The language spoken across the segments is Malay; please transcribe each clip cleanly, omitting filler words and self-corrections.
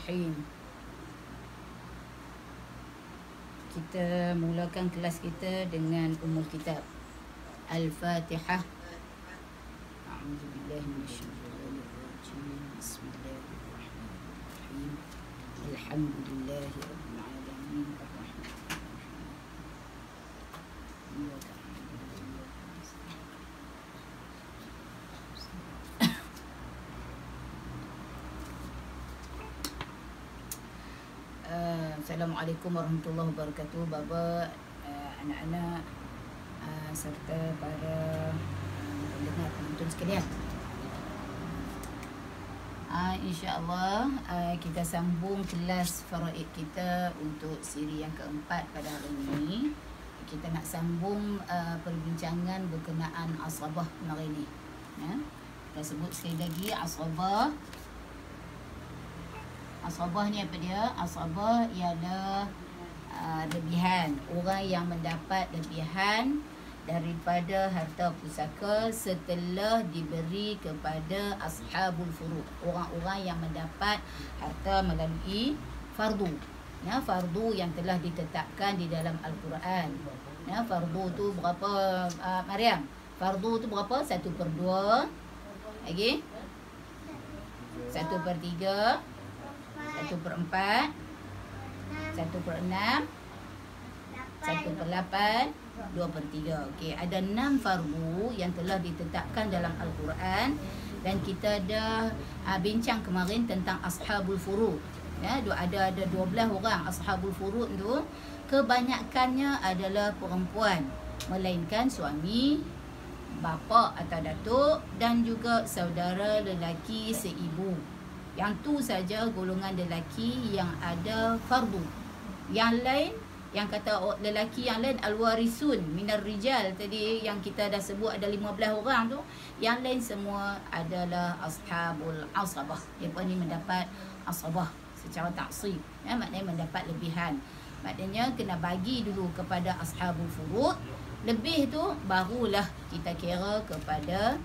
Bismillahirrahmanirrahim. Kita mulakan kelas kita dengan Ummul Kitab. Al-Fatihah. A'udzubillahi minasyaitonirrajim. Bismillahirrahmanirrahim. Alhamdulillahirabbil alamin. Assalamualaikum warahmatullahi wabarakatuh. Bapa, anak-anak serta para pendengar penonton sekalian. InsyaAllah kita sambung kelas faraid kita untuk siri yang keempat pada hari ini. Kita nak sambung perbincangan berkenaan asabah hari ini. Kita sebut sekali lagi asabah. Asabah ni apa dia? Asabah ialah lebihan. Orang yang mendapat lebihan daripada harta pusaka setelah diberi kepada ashabul furud. Orang-orang yang mendapat harta melalui fardu. Fardu yang telah ditetapkan di dalam Al-Quran. Fardu tu berapa, Maryam? Fardu tu berapa? 1/2. Lagi? 1/3. 1/4, 1/6, 1/8, 2/3. Okey, ada 6 fardu yang telah ditetapkan dalam Al-Quran dan kita dah bincang kemarin tentang ashabul furud. Ada 12 orang ashabul furud tu, kebanyakannya adalah perempuan, melainkan suami, bapa atau datuk dan juga saudara lelaki seibu. Yang tu saja golongan lelaki yang ada fardu. Yang lain, yang kata lelaki yang lain al-warisun minar rijal tadi yang kita dah sebut ada 15 orang tu, yang lain semua adalah ashabul asabah. Mereka ni mendapat asabah secara taksib, maknanya mendapat lebihan. Maknanya kena bagi dulu kepada ashabul furud, lebih tu barulah kita kira kepada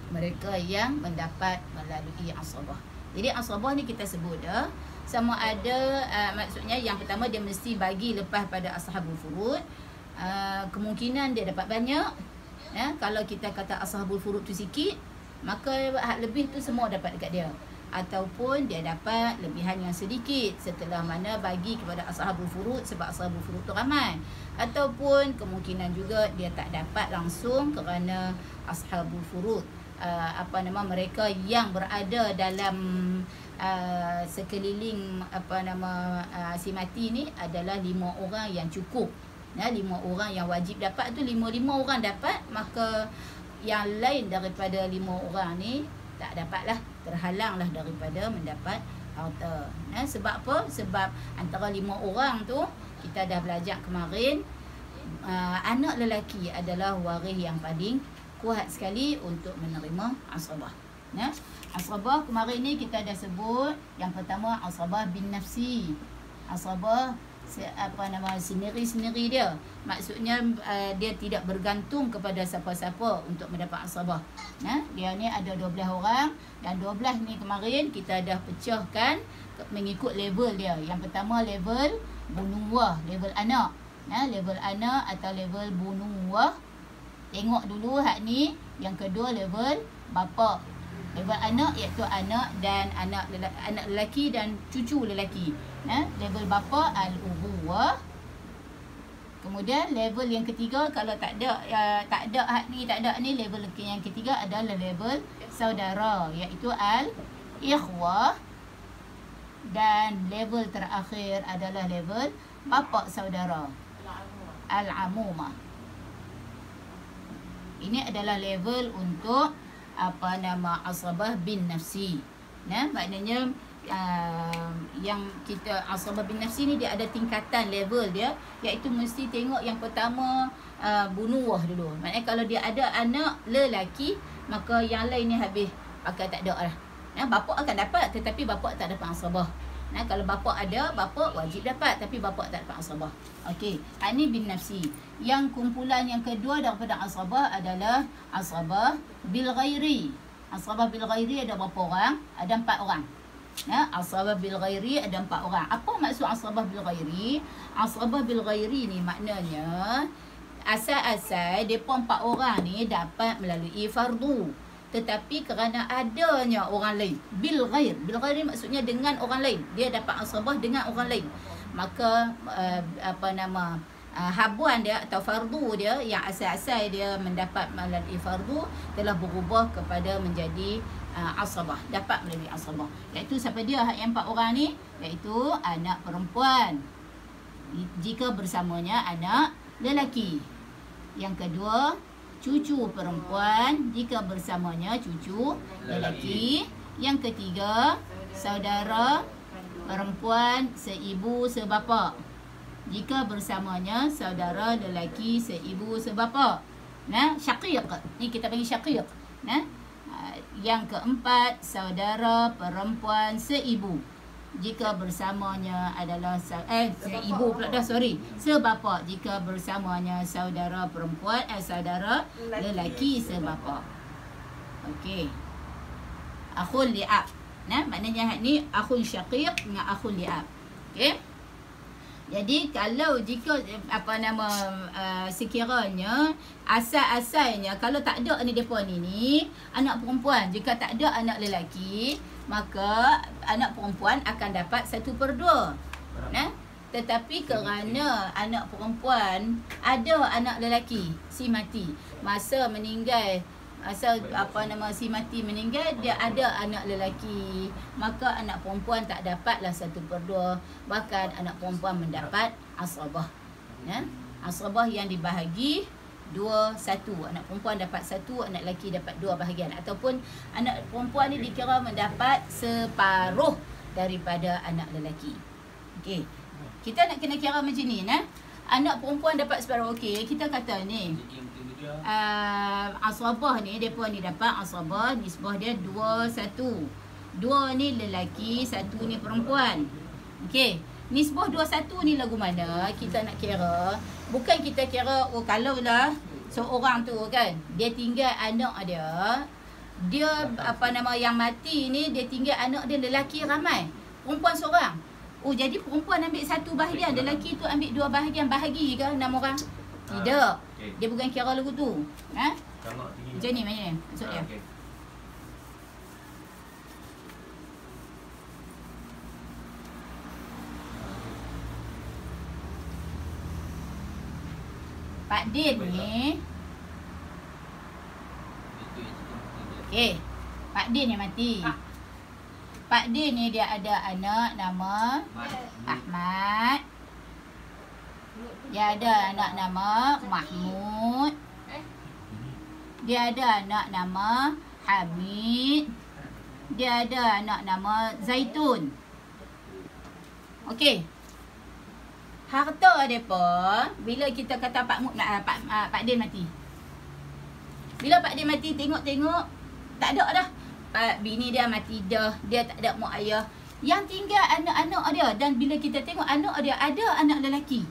mereka yang mendapat melalui asabah. Jadi asabah ni kita sebut sama ada maksudnya yang pertama dia mesti bagi lepas pada ashabul furud. Kemungkinan dia dapat banyak. Kalau kita kata ashabul furud tu sikit, maka lebih tu semua dapat dekat dia. Ataupun dia dapat lebihan yang sedikit setelah mana bagi kepada ashabul furud sebab ashabul furud tu ramai. Ataupun kemungkinan juga dia tak dapat langsung kerana ashabul furud mereka yang berada dalam sekeliling si mati ni adalah 5 orang yang cukup. 5 orang yang wajib dapat tu 5 orang dapat, maka yang lain daripada 5 orang ni tak dapatlah, terhalanglah daripada mendapat harta. Sebab apa? Sebab antara 5 orang tu kita dah belajar kemarin, anak lelaki adalah waris yang paling kuat sekali untuk menerima asabah. Asabah kemarin ni kita dah sebut yang pertama asabah bin nafsi. Asabah sendiri-sendiri dia. Maksudnya dia tidak bergantung kepada siapa-siapa untuk mendapat asabah. Dia ni ada 12 orang dan 12 ni kemarin kita dah pecahkan mengikut level dia. Yang pertama level bunuwah, level anak. Level anak atau level bunuwah. Tengok dulu hak ni. Yang kedua level bapa. Level anak iaitu anak dan anak lelaki dan cucu lelaki. Level bapa al-ubuwah. Kemudian level yang ketiga, kalau tak ada hak ni, tak ada ni, level yang ketiga adalah level saudara iaitu al-ikhwah. Dan level terakhir adalah level bapa saudara, al-amumah. Ini adalah level untuk asabah bin nafsi. Maknanya yang kita asabah bin nafsi ni dia ada tingkatan level dia, iaitu mesti tengok yang pertama bunuwah dulu. Maknanya kalau dia ada anak lelaki, maka yang lain ni habis pakai tak ada lah. Bapa akan dapat, tetapi bapa tak dapat asabah. Kalau bapa ada, bapa wajib dapat, tapi bapa tak dapat asabah. Okey, ini bin nafsi. Yang kumpulan yang kedua daripada asabah adalah asabah bil ghairi. Asabah bil ghairi ada berapa orang? Ada 4 orang. Asabah bil ghairi ada 4 orang. Apa maksud asabah bil ghairi? Asabah bil ghairi ni maknanya asal-asal depa 4 orang ni dapat melalui fardu, tetapi kerana adanya orang lain, bil ghair maksudnya dengan orang lain, dia dapat asabah dengan orang lain, maka habuan dia atau fardu dia yang asal-asal dia mendapat melalui fardu telah berubah kepada menjadi asabah, dapat melalui asabah. Iaitu siapa dia yang 4 orang ni? Iaitu anak perempuan jika bersamanya anak lelaki. Yang kedua, cucu perempuan jika bersamanya cucu lelaki. Yang ketiga, saudara perempuan seibu sebapa jika bersamanya saudara lelaki seibu sebapa. Syaqiq. Ni kita bagi syaqiq. Yang keempat, saudara perempuan seibu jika bersamanya adalah seibu pula dah, sebapa jika bersamanya saudara perempuan saudara lelaki sebapa. Okey. Akhul li'ab. Maknanya ni akhul syaqiq dengan akhul li'ab. Okey. Jadi kalau jika sekiranya asal-asalnya kalau tak ada ni depa ni anak perempuan, jika tak ada anak lelaki, maka anak perempuan akan dapat 1/2. Tetapi kerana anak perempuan ada anak lelaki si mati, masa meninggal, si mati meninggal, dia ada anak lelaki, maka anak perempuan tak dapatlah 1/2, bahkan anak perempuan mendapat asabah. Asabah yang dibahagi 2/1. Anak perempuan dapat 1, anak lelaki dapat 2 bahagian, ataupun anak perempuan ni dikira mendapat separuh daripada anak lelaki. Okey. Kita nak kena kira macam ni, anak perempuan dapat separuh. Okey, kita kata ni asabah ni, depa ni dapat asabah, nisbah dia 2/1. 2 ni lelaki, 1 ni perempuan. Okey, nisbah 2/1 ni lagu mana kita nak kira? Bukan kita kira kalau lah seorang tu kan dia tinggal anak dia yang mati ni, dia tinggal anak dia lelaki ramai, perempuan seorang. Jadi perempuan ambil 1 bahagian, lelaki tu ambil 2 bahagian, bahagi ke 6 orang? Tidak. Dia bukan kira lagu tu. Macam ni maksud dia. Pak Din ni. Okey. Pak Din yang mati. Pak Din ni dia ada anak nama Ahmad. Dia ada anak nama Mahmud. Dia ada anak nama Hamid. Dia ada anak nama Zaitun. Okey. Harta depa bila kita kata Pak Din mati. Bila Pak Din mati, tengok-tengok tak ada dah. Bini dia mati dah, dia tak ada mak ayah. Yang tinggal anak-anak dia, dan bila kita tengok anak dia ada anak lelaki.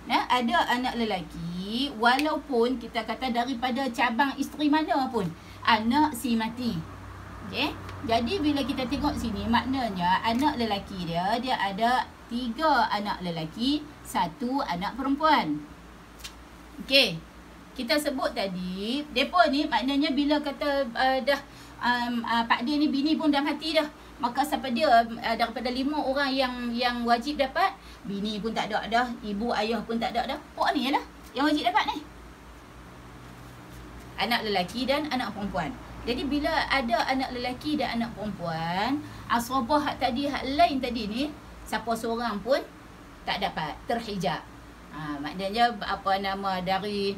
Ada anak lelaki, walaupun kita kata daripada cabang isteri mana pun, anak si mati. Okey. Jadi bila kita tengok sini, maknanya anak lelaki dia ada 3 anak lelaki, 1 anak perempuan. Okey. Kita sebut tadi, depa ni maknanya bila kata Pak Din ni bini pun dah mati dah, maka siapa dia daripada 5 orang yang wajib dapat, bini pun tak ada dah, ibu ayah pun tak ada dah. Pok ni lah yang wajib dapat ni. Anak lelaki dan anak perempuan. Jadi bila ada anak lelaki dan anak perempuan, asabah hak lain tadi ni, siapa seorang pun tak dapat, terhijab. Maknanya dari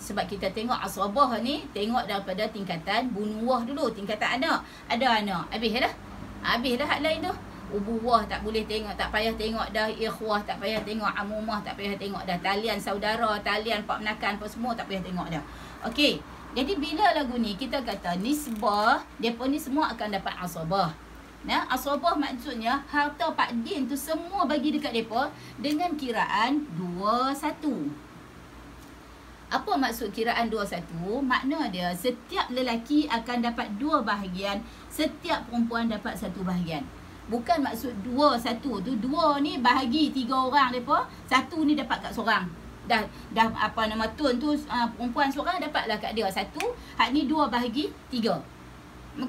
sebab kita tengok asabah ni, tengok daripada tingkatan bunuah dulu, tingkatan anak. Ada anak, habis dah. Habis dah hak lain tu. Ubuwah tak boleh tengok, tak payah tengok dah. Ikhwah tak payah tengok, amumah tak payah tengok dah. Talian saudara, talian pak menakan apa semua tak payah tengok dah. Okey. Jadi bila lagu ni kita kata nisbah, depa ni semua akan dapat asabah. Asabah maksudnya harta Pak Din tu semua bagi dekat depa dengan kiraan 2/1. Apa maksud kiraan 2/1? Makna dia setiap lelaki akan dapat 2 bahagian, setiap perempuan dapat 1 bahagian. Bukan maksud 2 1 tu. 2 ni bahagi 3 orang depa, 1 ni dapat kat seorang. Dah apa nama tun tu perempuan seorang dapatlah kat dia 1, hak ni 2 bahagi 3.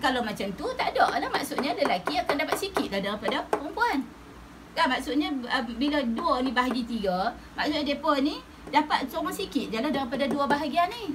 Kalau macam tu tak ada lah, maksudnya lelaki akan dapat sikit dah daripada perempuan. Kan maksudnya bila 2 ni bahagi 3, maksudnya depa ni dapat seorang sikit je lah daripada 2 bahagian ni.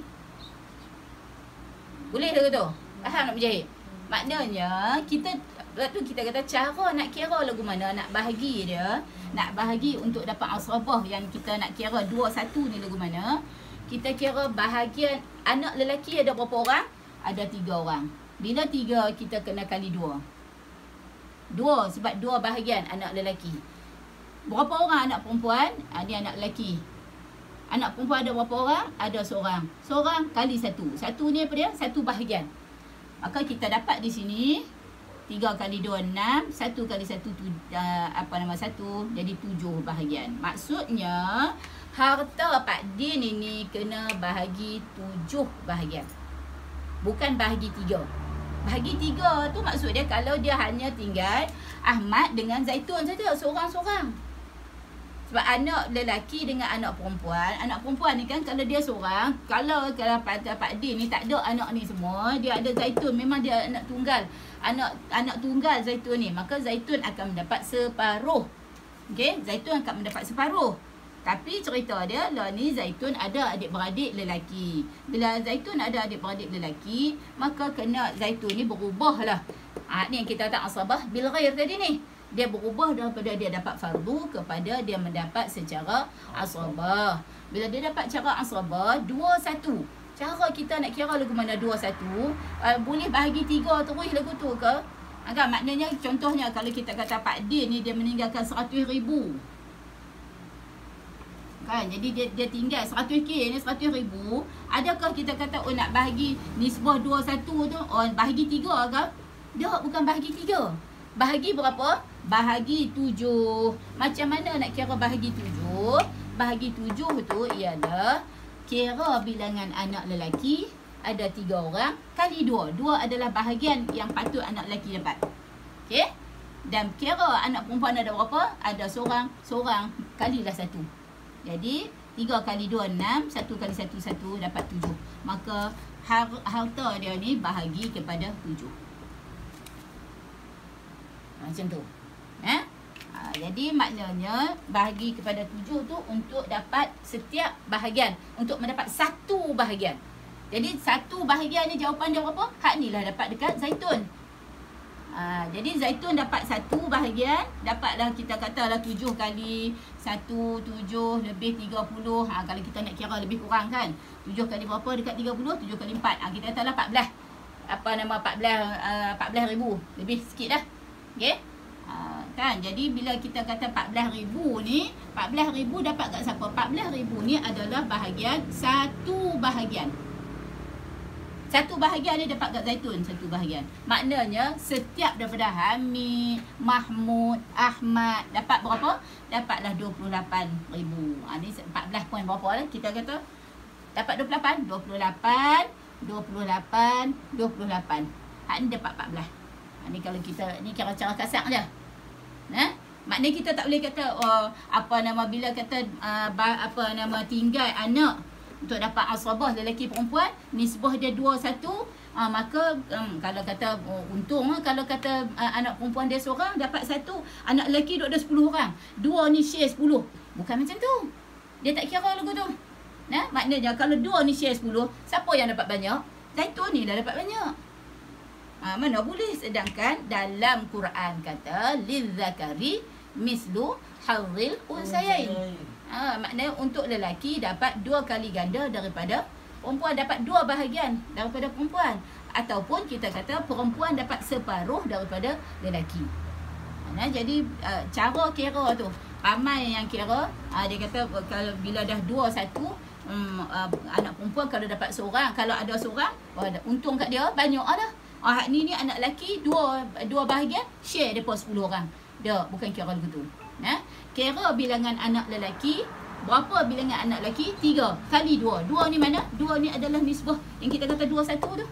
Boleh ke tu? Faham tak Mujahid? Maknanya kita waktu kita kata cara nak kira lagu mana, nak bahagi dia, nak bahagi untuk dapat asrabah yang kita nak kira 2 1 ni lagu mana. Kita kira bahagian anak lelaki ada berapa orang? Ada 3 orang. Bila 3 kita kena kali 2. 2 sebab 2 bahagian anak lelaki. Berapa orang anak perempuan? Ni anak lelaki. Anak perempuan ada berapa orang? Ada seorang. Seorang kali 1. 1 ni apa dia? 1 bahagian. Maka kita dapat di sini 3 kali 2 6, 1 kali 1 1 jadi 7 bahagian. Maksudnya harta Pak Din ini kena bahagi 7 bahagian. Bukan bahagi 3. Bahagi 3 tu maksud dia kalau dia hanya tinggal Ahmad dengan Zaitun saja, seorang-seorang. Sebab anak lelaki dengan anak perempuan ni kan kalau dia seorang, kalau Pak Din ni tak ada anak ni semua, dia ada Zaitun, memang dia anak tunggal. Anak tunggal Zaitun ni, maka Zaitun akan mendapat separuh. Okey, Zaitun akan mendapat separuh. Tapi cerita dia lah ni Zaitun ada adik-beradik lelaki. Bila Zaitun ada adik-beradik lelaki, maka kena Zaitun ni berubah lah. Ni yang kita tak asabah bil ghair tadi ni. Dia berubah daripada dia dapat fardu kepada dia mendapat secara asabah. Bila dia dapat cara asabah 2 1. Cara kita nak kira lagu mana 2 1, boleh bahagi 3 terus lagu tu ke? Kan maknanya contohnya kalau kita kata Pak Din ni dia meninggalkan 100,000. Kan jadi dia tinggal 100k ni 100,000. Adakah kita kata nak bahagi nisbah 2 1 tu bahagi 3 ke? Tak, bukan bahagi 3. Bahagi berapa? Bahagi 7. Macam mana nak kira bahagi 7? Bahagi 7 tu ialah kira bilangan anak lelaki ada 3 orang kali 2. 2 adalah bahagian yang patut anak lelaki dapat. Okey? Dan kira anak perempuan ada berapa? Ada seorang. Seorang kalilah 1. Jadi 3 kali 2 6, 1 kali 1 1 dapat 7. Maka harta dia ni bahagi kepada 7. Macam tu. Jadi maknanya bahagi kepada 7 tu untuk dapat setiap bahagian, untuk mendapat 1 bahagian. Jadi 1 bahagian ni jawapan dia berapa? Hak ni lah dapat dekat Zaitun. Jadi Zaitun dapat 1 bahagian, dapatlah kita katalah 7 kali 1 7 lebih 30. Kalau kita nak kira lebih kurang kan. 7 kali berapa dekat 30? 7 kali 4. Kita katalah 14. 14,000 lebih sikit dah. Okey? Kan jadi bila kita kata 14,000 ni, 14,000 dapat kat siapa? 14,000 ni adalah bahagian 1 bahagian. 1 bahagian ni dapat kat Zaitun 1 bahagian. Maknanya setiap daripada Hamid, Mahmud, Ahmad dapat berapa? Dapatlah 28,000. Ni 14 poin berapa lah kita kata? Dapat 28. 28 Hak ni dapat 14. Ni kalau kita ni kira cara kasar je. Maknanya kita tak boleh kata bila kata tinggal anak untuk dapat asabah lelaki perempuan, nisbah dia 2 1, maka kalau kata untung kalau kata anak perempuan dia seorang dapat 1, anak lelaki duk ada 10 orang. 2 ni share 10. Bukan macam tu. Dia tak kira lagu tu. Maknanya kalau 2 ni share 10, siapa yang dapat banyak? Zaitun ni dah dapat banyak. Mana boleh, sedangkan dalam Quran kata lizzakari mislu hadzil unsayain. Maknanya untuk lelaki dapat 2 kali ganda daripada perempuan, dapat 2 bahagian daripada perempuan, ataupun kita kata perempuan dapat separuh daripada lelaki. Jadi cara kira tu ramai yang kira dia kata kalau bila dah 2 1 anak perempuan kalau dapat seorang, kalau ada seorang untung kat dia banyak dah. Ni anak lelaki 2 bahagian share depa 10 orang. Tak, bukan kira begitu. Kira bilangan anak lelaki, berapa bilangan anak lelaki? 3 kali 2. 2 ni mana? 2 ni adalah nisbah yang kita kata 2 1 tu.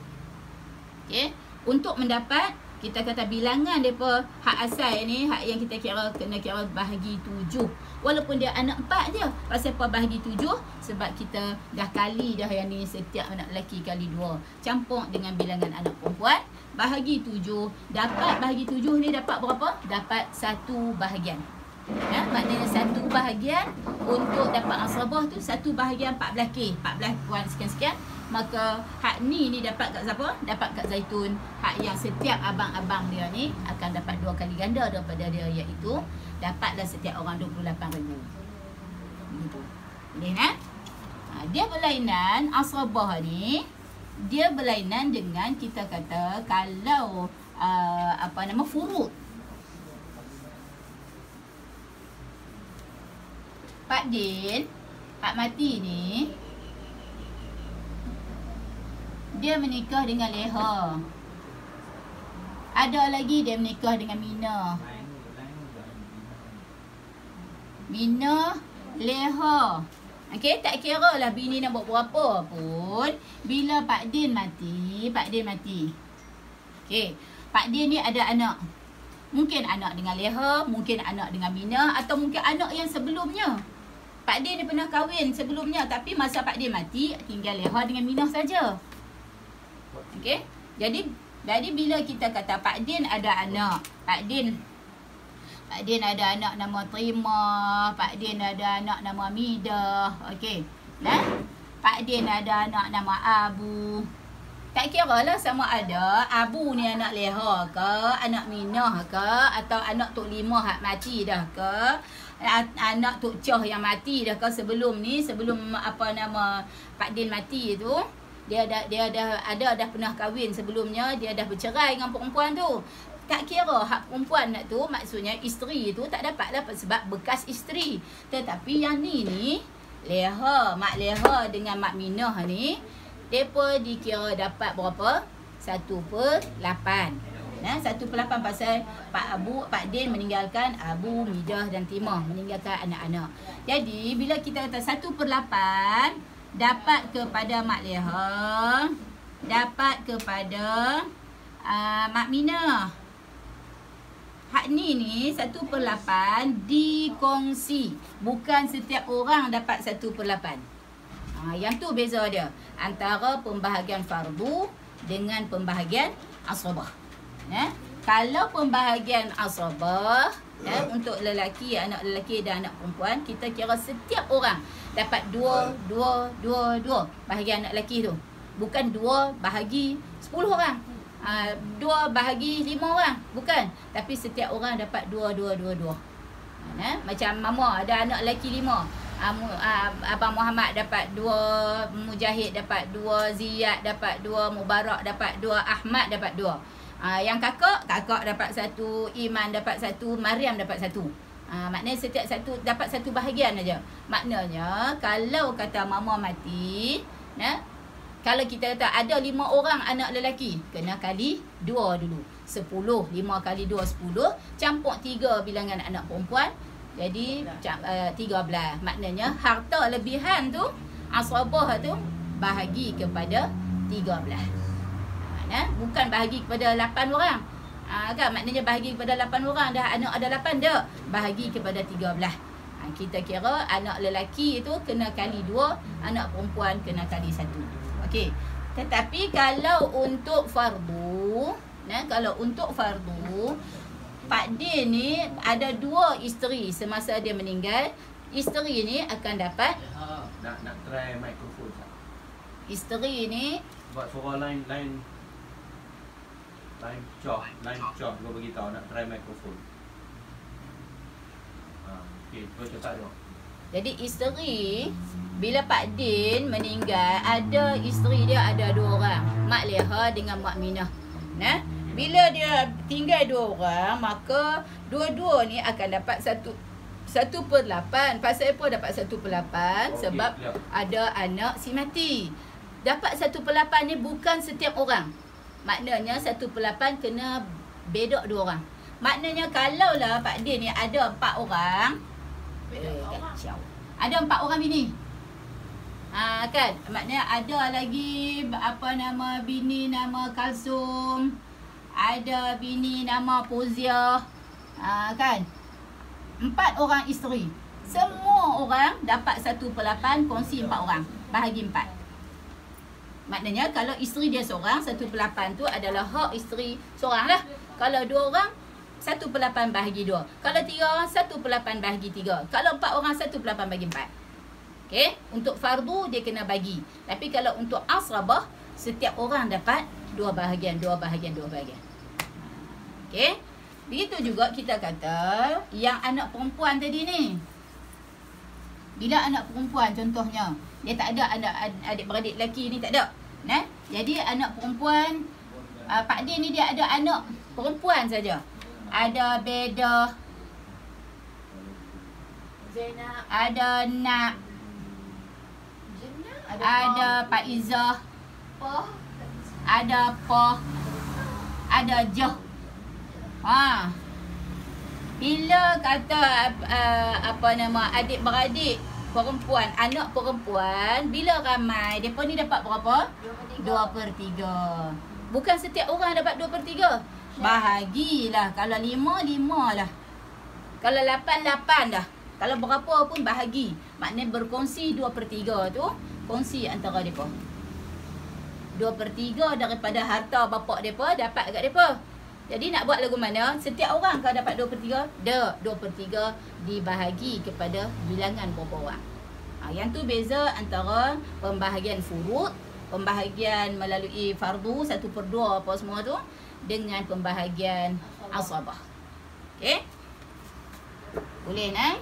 Okey, untuk mendapat kita kata bilangan depa hak asal ni, hak yang kita kena kira bahagi 7. Walaupun dia anak 4 je. Pasal apa bahagi 7? Sebab kita dah kali dah yang ni, setiap anak lelaki kali 2. Campur dengan bilangan anak perempuan, bahagi 7. Dapat bahagi 7 ni dapat berapa? Dapat 1 bahagian. Ya, maknanya 1 bahagian untuk dapat asrabah tu 1 bahagian 14K, 14 sekian-sekian. Maka hak ni dapat kat siapa? Dapat kat Zaitun. Hak yang setiap abang-abang dia ni akan dapat 2 kali ganda daripada dia, iaitu dapatlah setiap orang 28,000. Begitu. Boleh kan? Dia berlainan asrabah ni, dia berlainan dengan kita kata kalau furud. Pak Din, Pak Mati ni, dia menikah dengan Leha. Ada lagi dia menikah dengan Mina. Mina, Leha. Okey, tak kira lah bini nak buat berapa pun, bila Pak Din mati, Pak Din mati. Okey, Pak Din ni ada anak. Mungkin anak dengan Leha, mungkin anak dengan Mina, atau mungkin anak yang sebelumnya. Pak Din dia pernah kahwin sebelumnya, tapi masa Pak Din mati, tinggal Leha dengan Mina saja. Okey. Jadi bila kita kata Pak Din ada anak, Pak Din ada anak nama Terima, Pak Din ada anak nama Midah, okey. Pak Din ada anak nama Abu. Tak kira lah sama ada Abu ni anak Leha ke, anak Minah ke, atau anak Tok Limah hak mati dah ke, anak Tok Choh yang mati dah ke sebelum Pak Din mati tu. Dia dah pernah kahwin sebelumnya, dia dah bercerai dengan perempuan tu. Tak kira hak perempuan tu, maksudnya isteri tu tak dapat lah sebab bekas isteri. Tetapi yang ni Leha, Mak Leha dengan Mak Minah ni, depa dikira dapat berapa? 1/8. 1/8 pasal Pak Din meninggalkan Abu, Midah dan Timah, meninggalkan anak-anak. Jadi bila kita kata 1/8 dapat kepada Mak Leha, dapat kepada Mak Minah. Hak ni 1/8 dikongsi. Bukan setiap orang dapat 1/8. Yang tu beza dia antara pembahagian fardu dengan pembahagian asrabah. Kalau pembahagian asrabah untuk lelaki, anak lelaki dan anak perempuan, kita kira setiap orang dapat 2 bahagian anak lelaki tu. Bukan 2 bahagi 10 orang. 2 bahagi 5 orang. Bukan. Tapi setiap orang dapat 2. Macam Mama ada anak lelaki 5. Abang Muhammad dapat 2, Mujahid dapat 2, Ziyad dapat 2, Mubarak dapat 2, Ahmad dapat 2. Yang kakak dapat 1, Iman dapat 1, Maryam dapat 1. Maknanya setiap satu dapat 1 bahagian aja. Maknanya kalau kata Mama mati, kalau kita kata ada 5 orang anak lelaki, kena kali 2 dulu. 10, 5 kali 2 10, campur 3 bilangan anak perempuan, jadi 13. Maknanya harta lebihan tu, asrabah tu bahagi kepada 13. Bukan bahagi kepada 8 orang. Kan maknanya bahagi kepada 8 orang, dah anak ada 8 dah, bahagi kepada 13. Kita kira anak lelaki itu kena kali 2, anak perempuan kena kali 1. Okey. Tetapi kalau untuk fardu, Pak Din ni ada 2 isteri semasa dia meninggal. Isteri ni akan dapat nak try mikrofon. Isteri ni buat suara lain coh gua beritahu nak try mikrofon. Okey, gua cepat tu. Jadi isteri, bila Pak Din meninggal, ada isteri dia ada 2 orang, Mak Leha dengan Mak Minah. Bila dia tinggal 2 orang, maka dua-dua ni akan dapat 1/8. Pasal apa dapat 1/8? Sebab ada anak si mati. Dapat 1/8 ni bukan setiap orang. Maknanya 1/8 kena bedok 2 orang. Maknanya kalau lah Pak Din ni ada 4 orang, kacau. Ada 4 orang bini. Kan? Maknanya ada lagi bini nama Kalsum, ada bini nama Pozia, kan? 4 orang isteri. Semua orang dapat 1/8, kongsi 4 orang. Bahagi 4. Maknanya kalau isteri dia seorang, 1/8 tu adalah hak isteri seorang lah. Kalau 2 orang, 1/8 bahagi 2. Kalau 3 orang, 1/8 bahagi 3. Kalau 4 orang, 1/8 bahagi 4. Okey, untuk fardu dia kena bagi. Tapi kalau untuk asrabah, setiap orang dapat 2 bahagian, 2 bahagian, 2 bahagian. Okey. Begitu juga kita kata yang anak perempuan tadi ni. Bila anak perempuan contohnya, dia tak ada anak adik-beradik lelaki ni, tak ada. Nah, jadi anak perempuan, Pak Din ni dia ada anak perempuan saja. Ada Beda, Zainab, ada Nak, ada Pak Izzah, Poh, ada Poh, ada Joh. Bila kata apa nama adik-beradik perempuan, anak perempuan, bila ramai, depa ni dapat berapa? 2/3. Bukan setiap orang dapat 2/3. Bahagilah. Kalau 5, 5 lah. Kalau 8, 8 dah. Kalau berapa pun bahagi. Maknanya berkongsi 2/3 tu, kongsi antara depa. 2/3 daripada harta bapak depa dapat kat depa. Jadi nak buat lagu mana? Setiap orang kau dapat 2/3, dah 2/3 dibahagi kepada bilangan berapa orang. Yang tu beza antara pembahagian furud, pembahagian melalui fardu 1/2 apa semua tu, dengan pembahagian asabah. Okey? Boleh nak?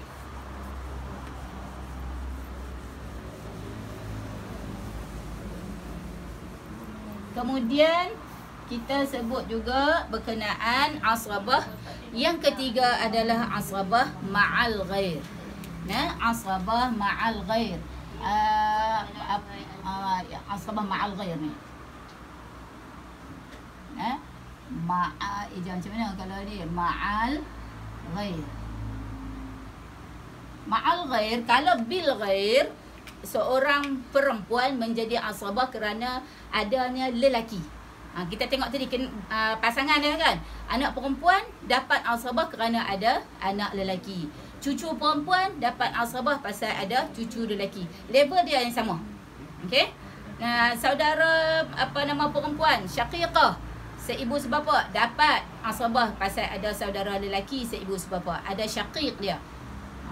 Kemudian kita sebut juga berkenaan asrabah. Yang ketiga adalah asrabah ma'al ghair. Nah, asrabah ma'al ghair. Asrabah ma'al ghair ni. Nah, macam mana kalau ni ma'al ghair. Ma'al ghair, kalau bil ghair, seorang perempuan menjadi asrabah kerana adanya lelaki. Kita tengok tadi pasangan dia kan. Anak perempuan dapat asrabah kerana ada anak lelaki. Cucu perempuan dapat asrabah pasal ada cucu lelaki. Level dia yang sama. Okey? Saudara perempuan, syaqiqah, seibu sebapa, dapat asrabah pasal ada saudara lelaki seibu sebapa. Ada syaqiq dia.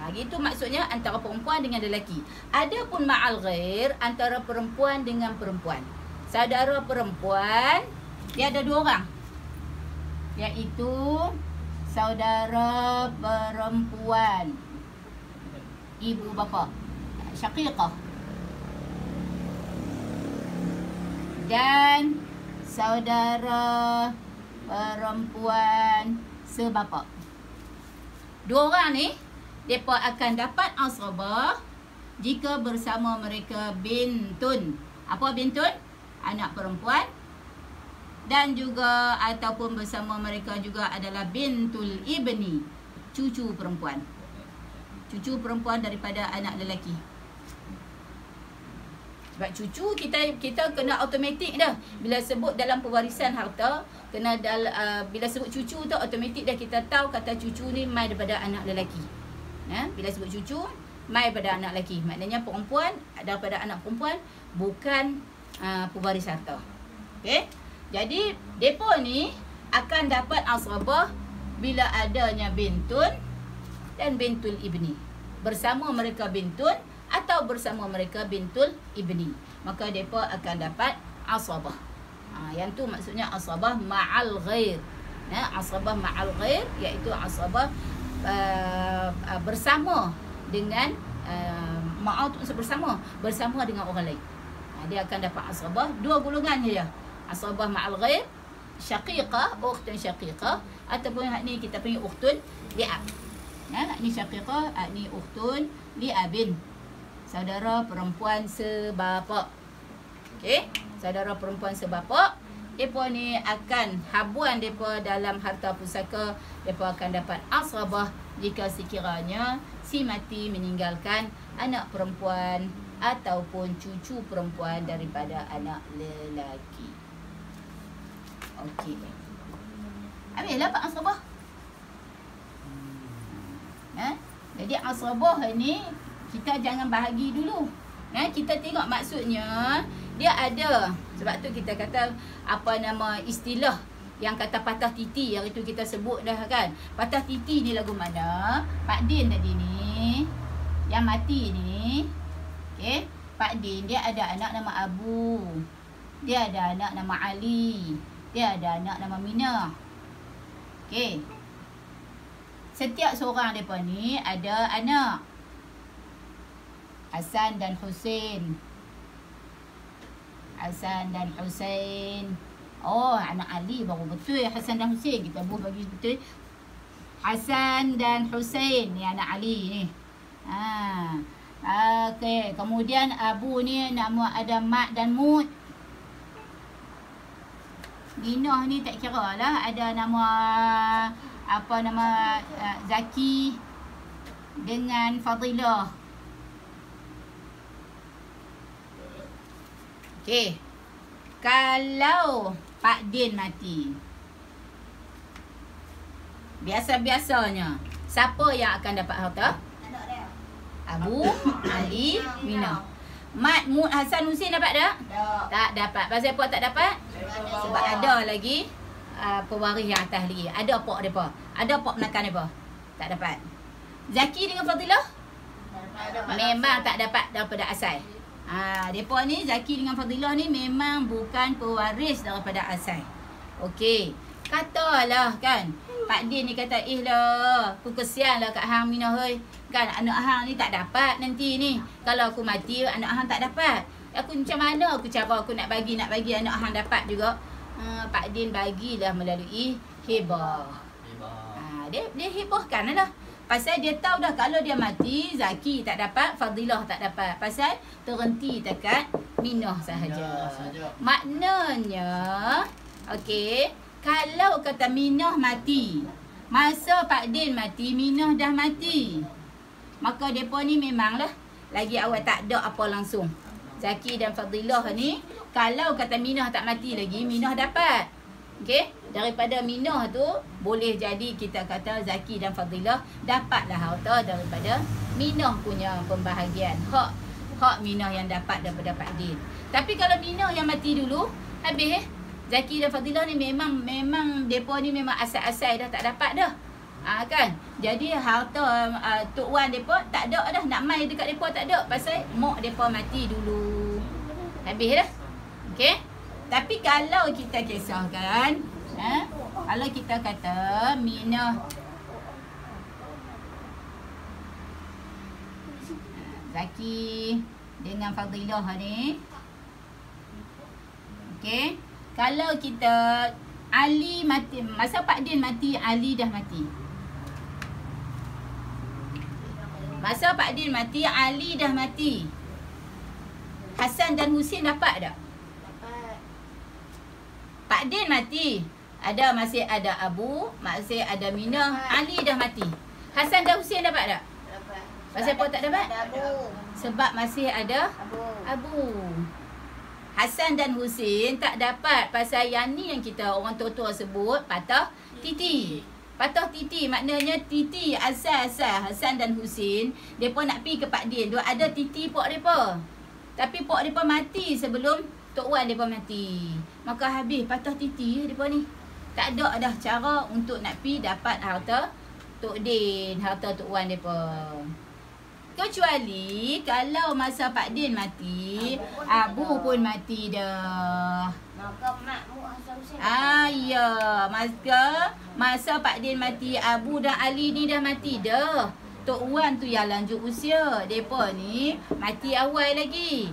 Gitu maksudnya antara perempuan dengan lelaki. Adapun ma'al ghair, antara perempuan dengan perempuan. Saudara perempuan, dia ada 2 orang. Iaitu saudara perempuan ibu bapa, syaqiqah, dan saudara perempuan sebapa. 2 orang ni, mereka akan dapat asrabah jika bersama mereka bintun. Apa bintun? Anak perempuan. Dan juga ataupun bersama mereka juga adalah bintul ibni, cucu perempuan. Cucu perempuan daripada anak lelaki. Sebab cucu kita kena automatik dah. Bila sebut dalam pewarisan harta, kena bila sebut cucu tu automatik dah kita tahu kata cucu ni mai daripada anak lelaki. Bila sebut cucu mai daripada anak lelaki, maknanya perempuan daripada anak perempuan, bukan pewaris harta. Okey? Jadi depa ni akan dapat asrabah bila adanya bintun dan bintul ibni. Bersama mereka bintun atau bersama mereka bintul ibni, maka depa akan dapat asrabah. Yang tu maksudnya asrabah ma'al ghair. Asrabah ma'al ghair iaitu asrabah bersama dengan ma'al tu bersama dengan orang lain. Dia akan dapat asrabah 2 golongan saja. Asrabah ma'al ghair, syaqiqah, ukhtun syaqiqah, ataupun hak ni kita panggil ukhtun li'ab. Hak ni syaqiqah, hak ni ukhtun li'abin. Saudara perempuan sebapa. Okey, saudara perempuan sebapa. Depa ni akan habuan depa dalam harta pusaka, depa akan dapat asrabah jika sekiranya si mati meninggalkan anak perempuan ataupun cucu perempuan daripada anak lelaki. Okey. Ambil dapat asrabah. Jadi asrabah ni kita jangan bahagi dulu. Kita tengok maksudnya dia ada. Sebab tu kita kata apa nama istilah yang kata patah titi yang itu kita sebut dah kan. Patah titi ni lagu mana? Pak Din tadi ni yang mati ni. Okey, Pak Din dia ada anak nama Abu. Dia ada anak nama Ali. Dia ada anak nama Mina. Okey. Setiap seorang mereka ni ada anak. Hasan dan Husin. Hasan dan Husin. Oh, anak Ali baru betul Hasan dan Husin. Kita buat bagi betul. Hasan dan Husin ni anak Ali ni. Okey, kemudian Abu ni nama ada Mat dan Mut. Minah ni tak kira lah, ada nama apa nama Zaki dengan Fadilah. Okey. Kalau Pak Din mati, biasa-biasanya siapa yang akan dapat harta? Anak dia. Abu, Ali, Mina. Mat, Mut, Hasan, Husin dapat tak? Tak dapat. Pasal apa tak dapat? Sebab ada lagi pewaris yang atas lagi. Ada pok mereka. Ada pok menakan mereka. Tak dapat. Zaki dengan Fadilah? Memang tak dapat daripada asal. Mereka ni, Zaki dengan Fadilah ni memang bukan pewaris daripada asal. Okey. Katalah kan, Pak Din ni kata, lah, aku kesian lah kat hang Mina hoi. Kan anak hang ni tak dapat nanti ni. Kalau aku mati, anak hang tak dapat. Aku macam mana aku cara aku nak bagi anak hang dapat juga. Pak Din bagilah melalui hibah. Dia hibahkan lah. Pasal dia tahu dah kalau dia mati, Zaki tak dapat, Fadilah tak dapat. Pasal terhenti dekat Minah sahaja. Maknanya, okey, kalau kata Minah mati, masa Pak Din mati, Minah dah mati, maka mereka ni memanglah lagi awal tak ada apa langsung. Zaki dan Fadilah ni, kalau kata Minah tak mati lagi, Minah dapat. Okey, daripada Minah tu boleh jadi kita kata Zaki dan Fadilah dapatlah harta daripada Minah punya pembahagian. Hak Minah yang dapat daripada Pak Din. Tapi kalau Minah yang mati dulu, habis Zaki dan Fadilah ni memang depa ni memang asal-asal dah tak dapat dah. Kan? Jadi harta Tok Wan depa tak ada dah, nak mai dekat depa tak ada pasal mak depa mati dulu. Habis dah. Okey? Tapi kalau kita kisahkan, kalau kita kata Minah Zaki dengan Fadilah ni, okey, kalau kita Ali mati, masa Pak Din mati, Ali dah mati. Masa Pak Din mati, Ali dah mati. Hasan dan Husin dapat tak? Pak Din mati, masih ada Abu, masih ada Minah, Ali dah mati. Hasan dan Husin dapat tak? Dapat. Pasal apa tak dapat? Abu. Sebab masih ada Abu. Hasan dan Husin tak dapat pasal yang ni yang kita orang tua-tua sebut patah titi. Patah titi maknanya titi asal-asal Hasan dan Husin, depa nak pi ke Pak Din, dia ada titi pok depa. Tapi pok depa mati sebelum Tok Wan depa mati. Maka habis patah titi depa ni. Tak ada dah cara untuk nak pi dapat harta Tok Din, harta Tok Wan depa. Kecuali kalau masa Pak Din mati, Abu pun mati dah. Maka mak mu Hasan Husin. Ya, masa Pak Din mati, Abu dan Ali ni dah mati dah. Tok Wan tu yang lanjut usia. Depa ni mati awal lagi.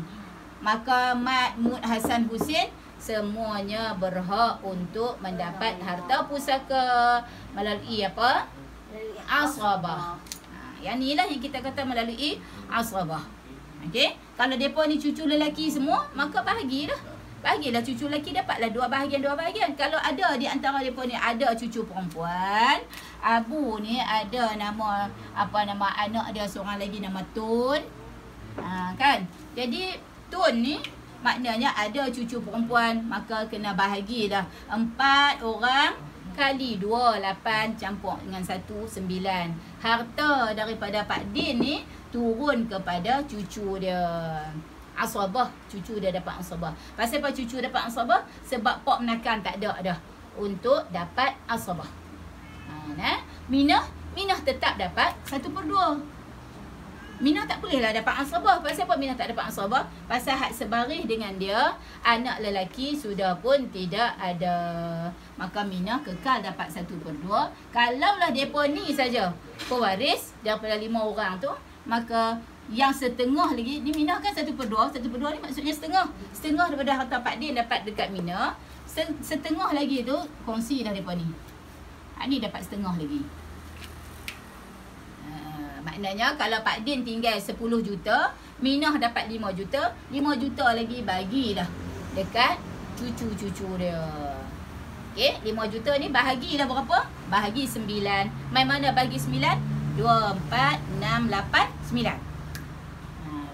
Maka Mat, Mut, Hasan, Husin semuanya berhak untuk mendapat harta pusaka melalui apa? Asrabah. Yang ni lah yang kita kata melalui asrabah. Okey? Kalau depa ni cucu lelaki semua, maka bahagilah. Bahagilah cucu lelaki dapatlah dua bahagian. Kalau ada di antara depa ni ada cucu perempuan, Abu ni ada nama anak dia seorang lagi nama Tun. Kan? Jadi Tun ni maknanya ada cucu perempuan, maka kena bahagilah 4 orang kali 2, 8 campur dengan 1, 9. Harta daripada Pak Din ni turun kepada cucu dia. Asabah, cucu dia dapat asabah. Pasal apa cucu dapat asabah? Sebab Pak menakan tak ada dah untuk dapat asabah. Minah tetap dapat 1/2. Minah tak bolehlah dapat asabah. Pasal apa Minah tak dapat asabah? Pasal hak sebaris dengan dia, anak lelaki sudah pun tidak ada. Maka Minah kekal dapat 1/2. Kalaulah mereka ni saja pewaris daripada 5 orang tu, maka yang setengah lagi, ni Minah kan 1/2. 1/2 ni maksudnya setengah. Setengah daripada harta Pak Din dapat dekat Minah. Setengah lagi tu kongsi dah mereka ni. Ni dapat setengah lagi. Maknanya kalau Pak Din tinggal 10 juta, Minah dapat 5 juta, 5 juta lagi bagilah dekat cucu-cucu dia. Okey, 5 juta ni bahagilah berapa? Bahagi 9. Mai mana bagi 9? 2, 4, 6, 8, 9.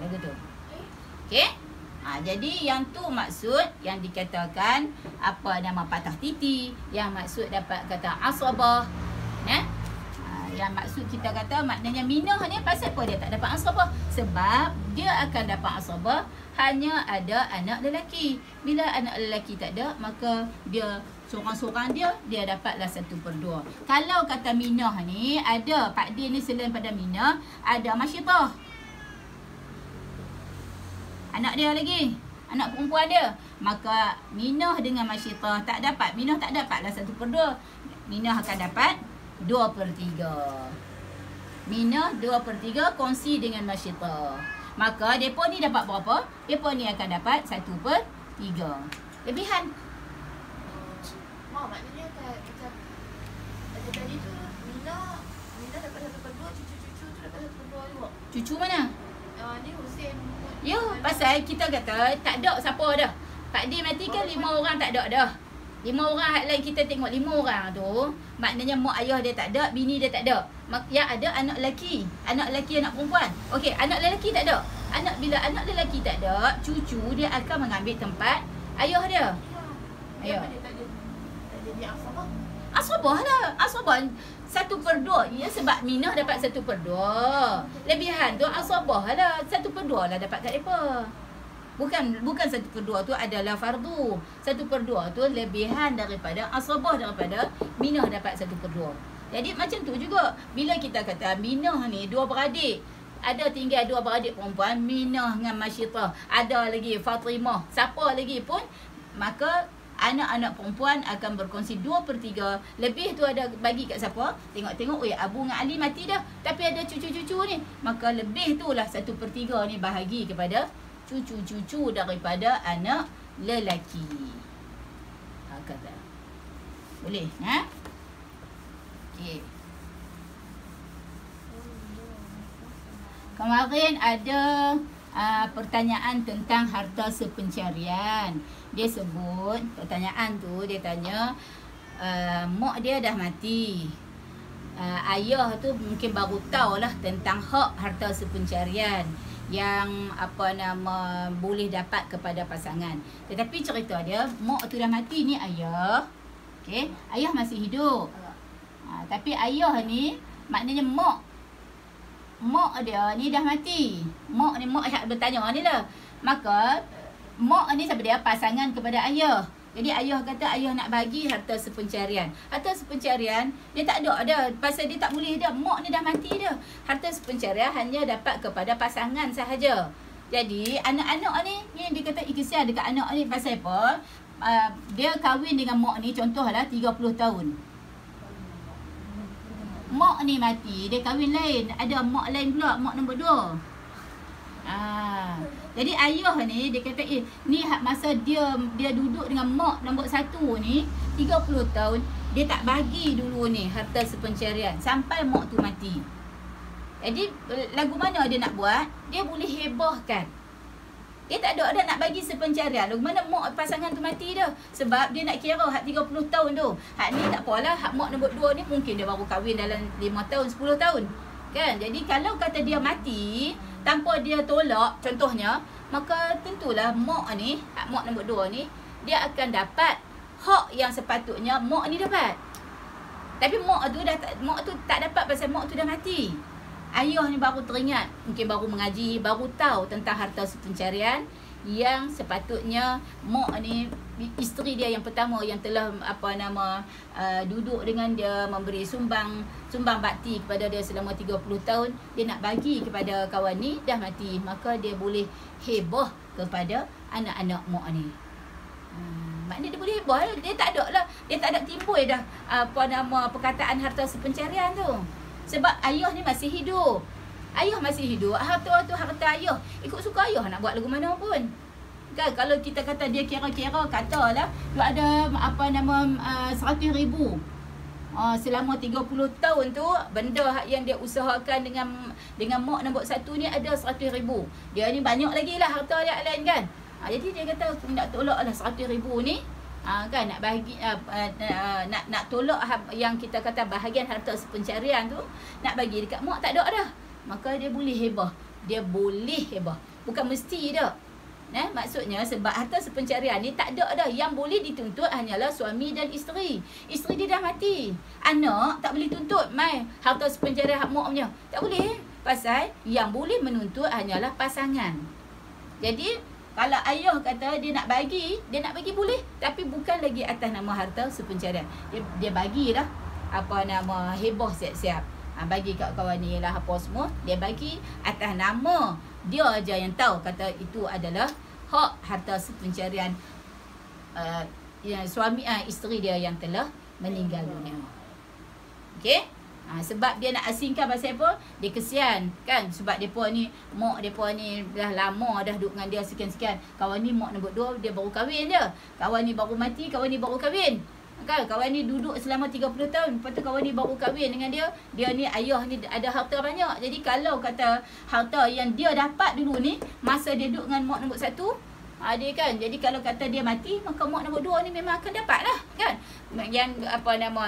Lagu tu. Okey? Jadi yang tu maksud yang dikatakan apa nama patah titi, yang maksud dapat kata asabah. Yang maksud kita kata maknanya Minah ni pasal apa dia tak dapat asabah? Sebab dia akan dapat asabah hanya ada anak lelaki. Bila anak lelaki tak ada, maka dia seorang-seorang dia dapatlah 1/2. Kalau kata Minah ni ada Pak Din ni selain pada Minah, ada Masyitah. Anak dia lagi, anak perempuan dia. Maka Minah dengan Masyitah tak dapat. Minah tak dapatlah 1/2. Minah akan dapat 2/3. Minah 2/3 kongsi dengan Masyitah. Maka mereka ni dapat berapa? Mereka ni akan dapat 1/3. Lebihan. Mak, maknanya macam tadi tu Minah dapat 1/2, cucu-cucu tu dapat 1/2 juga. Cucu mana? Ni Husin. Ya, pasal kita kata tak ada siapa dah. Pak Din mati kan 5 orang tak ada dah. 5 orang hak lain kita tengok 5 orang tu, maknanya mak ayah dia tak ada, bini dia tak ada. Yang ada anak lelaki, anak perempuan. Okey, anak lelaki tak ada. Bila anak lelaki tak ada, cucu dia akan mengambil tempat ayah dia. Ya. Dia tak jadi asabah. Asabah lah. Asabah 1/2. Ya, sebab Minah dapat 1/2. Lebihan tu asabah lah. 1/2 lah dapat kat mereka. Bukan 1/2 tu adalah fardu. 1/2 tu lebihan daripada asabah daripada Minah dapat 1/2. Jadi macam tu juga. Bila kita kata Minah ni 2 beradik, ada tinggal 2 beradik perempuan, Minah dengan Masyitah, ada lagi Fatimah, siapa lagi pun, maka anak-anak perempuan akan berkongsi 2/3. Lebih tu ada bagi kat siapa? Tengok-tengok, Abu dengan Ali mati dah, tapi ada cucu-cucu ni, maka lebih tu lah 1/3 ni bahagi kepada cucu-cucu daripada anak lelaki. Kata. Boleh? Okey. Kemarin ada pertanyaan tentang harta sepencarian. Dia sebut, pertanyaan tu dia tanya, mak dia dah mati. Ayah tu mungkin baru tahulah tentang hak harta sepencarian yang boleh dapat kepada pasangan. Tetapi cerita dia, mak tu dah mati ni ayah. Okey, ayah masih hidup. Tapi ayah ni maknanya mak dia ni dah mati. Mak yang bertanya ni lah. Maka mak ni siapa dia? Pasangan kepada ayah. Jadi ayah kata ayah nak bagi harta sepencarian. Harta sepencarian dia tak ada dah. Pasal dia tak boleh dah. Mak ni dah mati dah. Harta sepencarian hanya dapat kepada pasangan sahaja. Jadi anak-anak ni yang dia kata ikisiar dekat anak ni. Pasal apa? Dia kahwin dengan mak ni contohlah 30 tahun. Mak ni mati, dia kahwin lain. Ada mak lain pula, mak nombor 2. Jadi ayah ni dia kata ni masa dia duduk dengan mak nombor 1 ni 30 tahun, dia tak bagi dulu ni harta sepencarian sampai mak tu mati. Jadi lagu mana dia nak buat? Dia boleh hebahkan. Dia tak ada nak bagi sepencarian. Lagu mana mak pasangan tu mati dah. Sebab dia nak kira hak 30 tahun tu. Hak ni tak apalah, hak mak nombor 2 ni mungkin dia baru kahwin dalam 5 tahun, 10 tahun. Kan? Jadi kalau kata dia mati tanpa dia tolak contohnya, maka tentulah mak ni, mak nombor 2 ni, dia akan dapat hak yang sepatutnya mak ni dapat. Tapi mak tu tak dapat pasal mak tu dah mati. Ayah ni baru teringat, mungkin baru mengaji, baru tahu tentang harta pencarian yang sepatutnya mak ni, isteri dia yang pertama yang telah duduk dengan dia, memberi sumbang bakti kepada dia selama 30 tahun, dia nak bagi kepada kawan ni, dah mati, maka dia boleh hebah kepada anak-anak mak ni. Maknanya dia boleh hebah, dia tak ada timbul dah perkataan harta sepencarian tu. Sebab ayah ni masih hidup. Ayah masih hidup, harta tu harta ayah. Ikut suka ayah nak buat lagu mana pun. Kan kalau kita kata dia kira-kira katalah dia ada 100,000 selama 30 tahun tu, benda yang dia usahakan dengan mak nombor 1 ni ada 100,000. Dia ni banyak lagi lah harta yang lain kan. Jadi dia kata aku nak tolak lah 100,000 ni. Kan nak bagi nak tolak yang kita kata bahagian harta sepencarian tu, nak bagi dekat mak tak ada dah. Maka dia boleh hebah. Dia boleh hebah. Bukan mesti dah. Maksudnya sebab harta sepencarian ni tak ada dah. Yang boleh dituntut hanyalah suami dan isteri. Isteri dia dah mati. Anak tak boleh tuntut mai harta sepencarian hak mak punya. Tak boleh. Pasal yang boleh menuntut hanyalah pasangan. Jadi kalau ayah kata dia nak bagi boleh, tapi bukan lagi atas nama harta sepencarian. Dia bagilah hebah siap-siap. Bagi kat kawan ni lah apa semua, dia bagi atas nama dia aja yang tahu, kata itu adalah hak harta sepencarian suami isteri dia yang telah meninggal dunia. Okey? Sebab dia nak asingkan pasal apa? Dia kesian kan, sebab depa ni mak depa ni dah lama dah duduk dengan dia sekian-sekian. Kawan ni mak nombor 2 dia baru kahwin je. Kawan ni baru mati, kawan ni baru kahwin. Kan kawan ni duduk selama 30 tahun, lepas tu kawan ni baru kahwin dengan dia. Dia ni ayah ni ada harta banyak. Jadi kalau kata harta yang dia dapat dulu ni masa dia duduk dengan mak nombor 1, dia kan, jadi kalau kata dia mati, maka mak nombor 2 ni memang akan dapat lah kan. Yang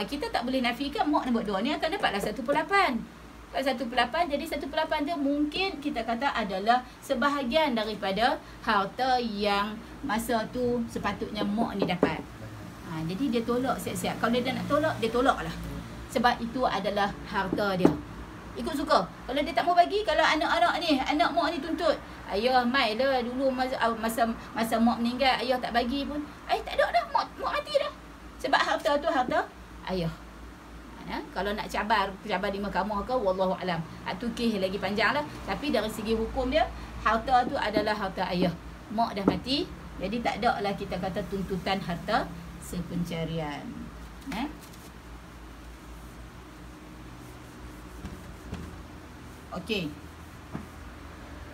kita tak boleh nafikan mak nombor 2 ni akan dapatlah 1/8. Kalau 1/8, jadi 1/8 tu mungkin kita kata adalah sebahagian daripada harta yang masa tu sepatutnya mak ni dapat. Jadi dia tolak siap-siap. Kalau dia nak tolak, dia tolak lah. Sebab itu adalah harta dia. Ikut suka. Kalau dia tak mau bagi, kalau anak-anak ni, anak mak ni tuntut, ayah mai lah dulu masa mak meninggal, ayah tak bagi pun. Tak ada dah, mak mati dah. Sebab harta tu harta ayah. Kalau nak cabar di mahkamah ke, wallahu alam. Tu kes lagi panjang lah. Tapi dari segi hukum dia, harta tu adalah harta ayah. Mak dah mati, jadi tak ada lah kita kata tuntutan harta sepencarian. Okey.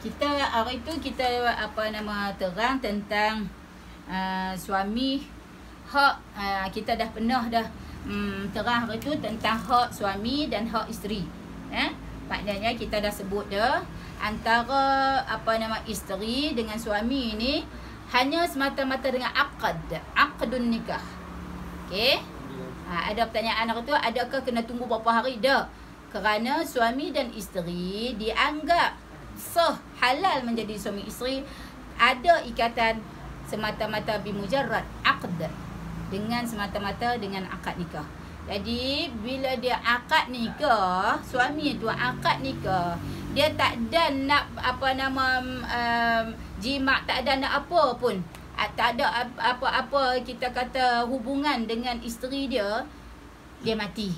Kita hari tu kita terang tentang suami hak, kita dah pernah dah terang hari tu tentang hak suami dan hak isteri. Maknanya kita dah sebut dah antara isteri dengan suami ni hanya semata-mata dengan aqdun nikah. Okey. Ada pertanyaan hari tu, adakah kena tunggu berapa hari? Dah. Kerana suami dan isteri dianggap sah halal menjadi suami isteri, ada ikatan semata-mata bimujarrad aqd, dengan semata-mata dengan akad nikah. Jadi bila dia akad nikah, suami tu akad nikah, dia tak ada nak jima', tak ada nak apa pun, tak ada apa-apa kita kata hubungan dengan isteri dia mati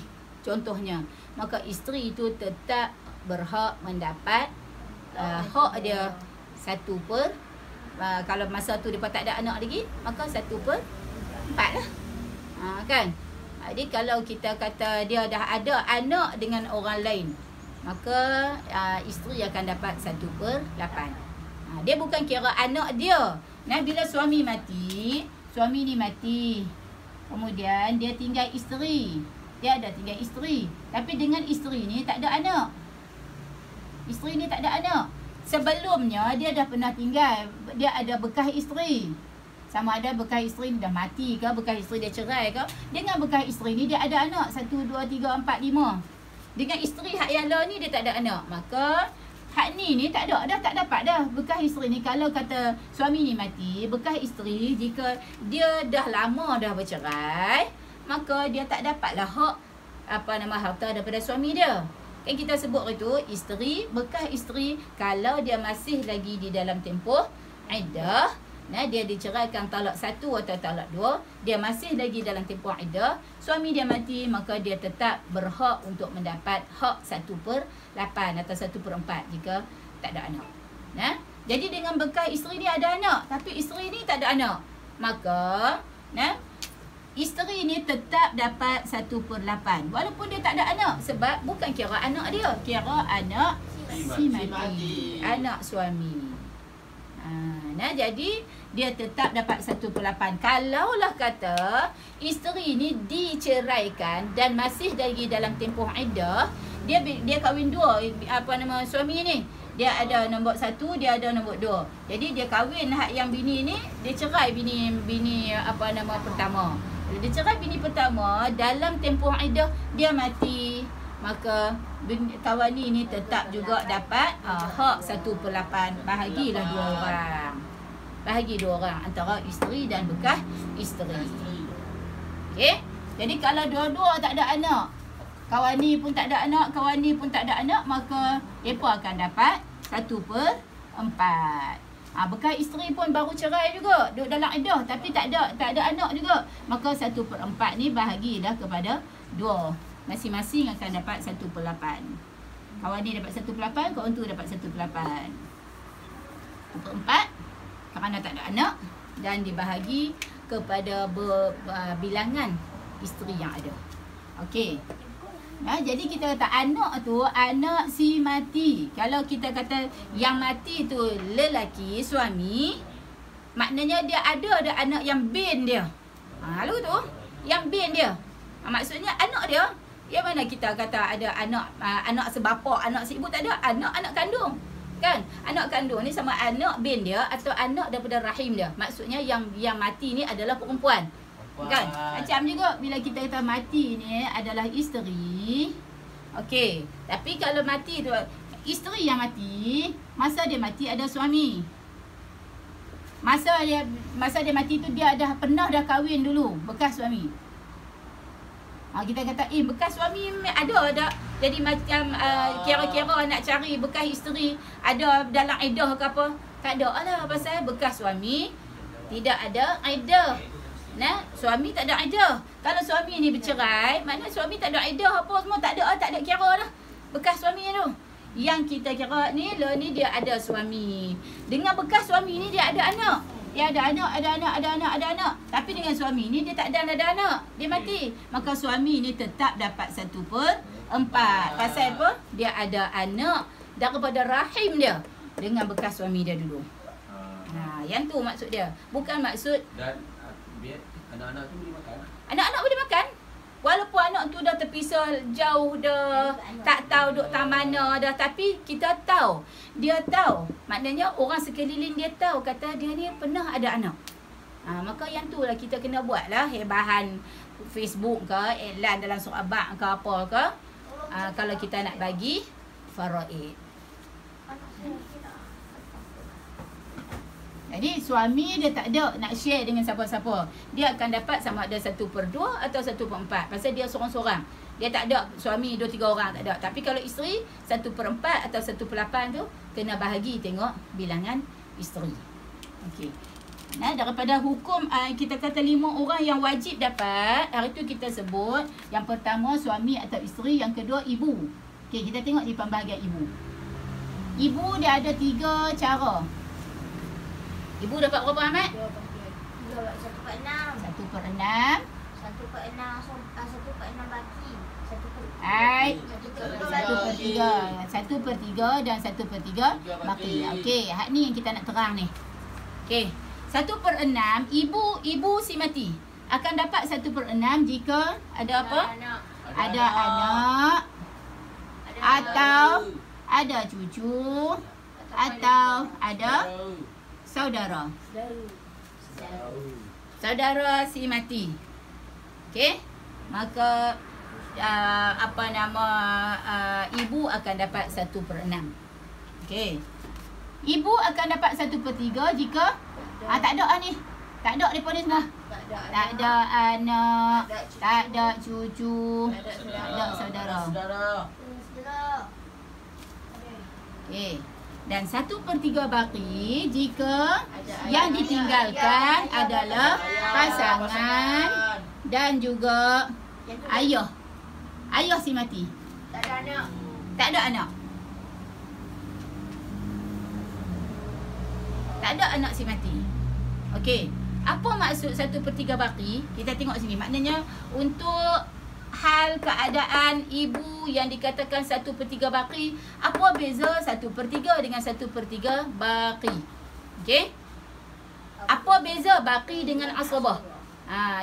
contohnya, maka isteri itu tetap berhak mendapat hak dia 1/4. Kalau masa tu dia tak ada anak lagi, maka 1/4 lah. Kan? Jadi kalau kita kata dia dah ada anak dengan orang lain, maka isteri akan dapat 1/8. Dia bukan kira anak dia. Bila suami ni mati, kemudian dia tinggal isteri. Dia ada tinggal isteri, tapi dengan isteri ni tak ada anak. Isteri ni tak ada anak. Sebelumnya dia dah pernah tinggal, dia ada bekas isteri. Sama ada bekas isteri ni dah mati ke, bekas isteri dia cerai ke. Dengan bekas isteri ni dia ada anak 1, 2, 3, 4, 5. Dengan isteri hak yang lain ni dia tak ada anak. Maka hak ni tak ada dah, tak dapat dah. Bekas isteri ni kalau kata suami ni mati, bekas isteri jika dia dah lama dah bercerai, maka dia tak dapatlah hak harta daripada suami dia. Kan kita sebut itu isteri, bekas isteri kalau dia masih lagi di dalam tempoh iddah, dia diceraikan talak 1 atau talak 2, dia masih lagi dalam tempoh iddah, suami dia mati, maka dia tetap berhak untuk mendapat hak 1/8 atau 1/4 jika tak ada anak. Jadi dengan bekas isteri ni ada anak, tapi isteri ni tak ada anak, maka isteri ni tetap dapat 1/8 walaupun dia tak ada anak, sebab bukan kira anak dia, kira anak si mati, anak suami. Jadi dia tetap dapat 1/8. Kalaulah kata isteri ni diceraikan dan masih lagi dalam tempoh iddah, dia kahwin dua, suami ni dia ada nombor 1, dia ada nombor 2. Jadi dia kahwin hak yang bini ni, dia cerai bini pertama. Dia cerai bini pertama, dalam tempoh iddah dia mati, maka kawan ni tetap juga dapat hak 1/8. Bahagilah 2 orang. Bahagi 2 orang antara isteri dan bekas isteri. Okey. Jadi kalau dua-dua tak ada anak, kawan ni pun tak ada anak, kawan ni pun tak ada anak, maka mereka akan dapat 1/4. Bekas isteri pun baru cerai juga, duduk dalam iddah tapi tak ada anak juga, maka 1/4 ni bahagilah kepada 2. Masing-masing akan dapat 1/8. Kawan ni dapat 1/8, kawan tu dapat 1/8. 1/4 kerana tak ada anak, dan dibahagi kepada bilangan isteri yang ada. Okey. Jadi kita kata anak tu anak si mati. Kalau kita kata yang mati tu lelaki, suami, maknanya dia ada anak yang bin dia. Lalu tu yang bin dia. Maksudnya anak dia. Yang mana kita kata ada anak sebapa, anak seibu, tak ada, anak kandung. Kan? Anak kandung ni sama anak bin dia atau anak daripada rahim dia. Maksudnya yang mati ni adalah perempuan. Kan? Macam juga bila kita kata mati ni adalah isteri. Okey. Tapi kalau mati tu, isteri yang mati, masa dia mati ada suami. Masa dia mati tu dia dah pernah kahwin dulu, bekas suami. Kita kata bekas suami ada. Jadi macam kira-kira nak cari bekas isteri ada dalam iddah ke apa? Tak ada lah, pasal bekas suami tidak ada iddah. Suami tak ada iddah. Kalau suami ni bercerai, maknanya suami tak ada iddah apa semua, tak ada kira dah bekas suami tu. Yang kita kira ni dia ada suami. Dengan bekas suami ni dia ada anak. Dia ada anak. Tapi dengan suami ni dia tak ada anak. Dia mati. Maka suami ni tetap dapat 1/4. Pasal apa? Dia ada anak daripada rahim dia dengan bekas suami dia dulu. Yang tu maksud dia. Bukan maksud dan biar anak-anak tu boleh makan. Anak-anak boleh makan. Walaupun anak tu dah terpisah jauh dah, tak tahu duk tak mana dah, tapi kita tahu. Dia tahu. Maknanya orang sekeliling dia tahu kata dia ni pernah ada anak. Maka yang tu lah kita kena buat lah bahan Facebook ke, iklan dalam surat bak ke apa ke. Kalau kita nak bagi faraid. Jadi suami dia tak ada nak share dengan siapa-siapa. Dia akan dapat sama ada 1/2 atau 1/4. Pasal dia seorang-seorang. Dia tak ada suami 2-3 orang, tak ada. Tapi kalau isteri 1/4 atau 1/8 tu kena bahagi tengok bilangan isteri. Okey. Daripada hukum kita kata 5 orang yang wajib dapat, hari tu kita sebut yang pertama suami atau isteri, yang kedua ibu. Okey, kita tengok di pembahagian ibu. Ibu dia ada 3 cara. Ibu dapat berapa, Ahmad? 1/6. 1/6. 1/6 bagi. 1/3 dan 1/3 baki. Okey, hak ni yang kita nak terang ni. Okey. 1/6 ibu si mati akan dapat 1/6 jika ada apa? Ada anak atau ada cucu atau ada saudara. Saudara si mati. Okey? Maka ibu akan dapat 1/6. Okey. Ibu akan dapat 1/3 jika tak ada ni. Tak ada mereka ni semua. Tak ada anak, tak ada cucu, tak ada saudara. Okey. Dan 1/3 baki jika yang ditinggalkan adalah pasangan dan juga ayah. Ayah si mati. Tak ada anak. Tak ada anak. Tak ada anak si mati. Okey. Apa maksud 1/3 baki? Kita tengok sini. Maknanya untuk hal keadaan ibu yang dikatakan 1/3 baki, apa beza 1/3 dengan 1/3 baki? Okey? Apa beza baki dengan asabah?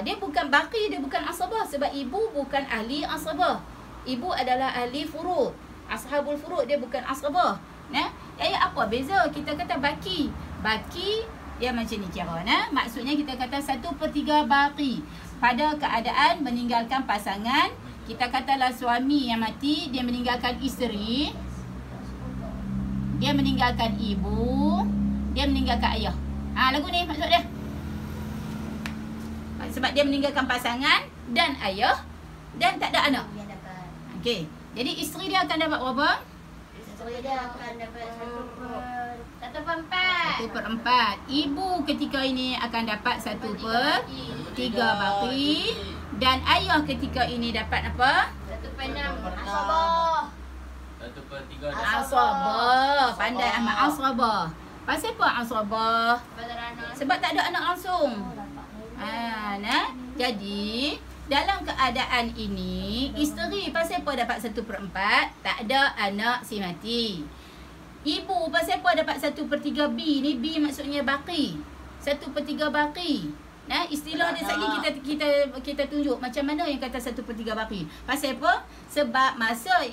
Dia bukan baki, dia bukan asabah sebab ibu bukan ahli asabah. Ibu adalah ahli furud. Ashabul furud, dia bukan asabah. Nah, apa beza? Kita kata baki. Baki dia macam ni kira, maksudnya kita kata 1/3 baki pada keadaan meninggalkan pasangan. Kita katalah suami yang mati, dia meninggalkan isteri, dia meninggalkan ibu, dia meninggalkan ayah. Lagu ni maksud dia. Sebab dia meninggalkan pasangan dan ayah dan tak ada anak. Okey. Jadi isteri dia akan dapat berapa? Isteri dia akan dapat 1/4. Ibu ketika ini akan dapat 1/3 baki dan ayah ketika ini dapat apa? 1/6. Asabah. 1/3 Asabah. Pandai amat asabah. Pasal apa asabah? Sebab tak ada anak langsung. Jadi dalam keadaan ini, isteri pasal apa dapat 1/4? Tak ada anak si mati. Ibu pasal apa dapat 1/3 B ni? B maksudnya baki. 1/3 baki. Istilah dia lagi kita tunjuk macam mana yang kata 1/3 baki. Pasal apa? Sebab masa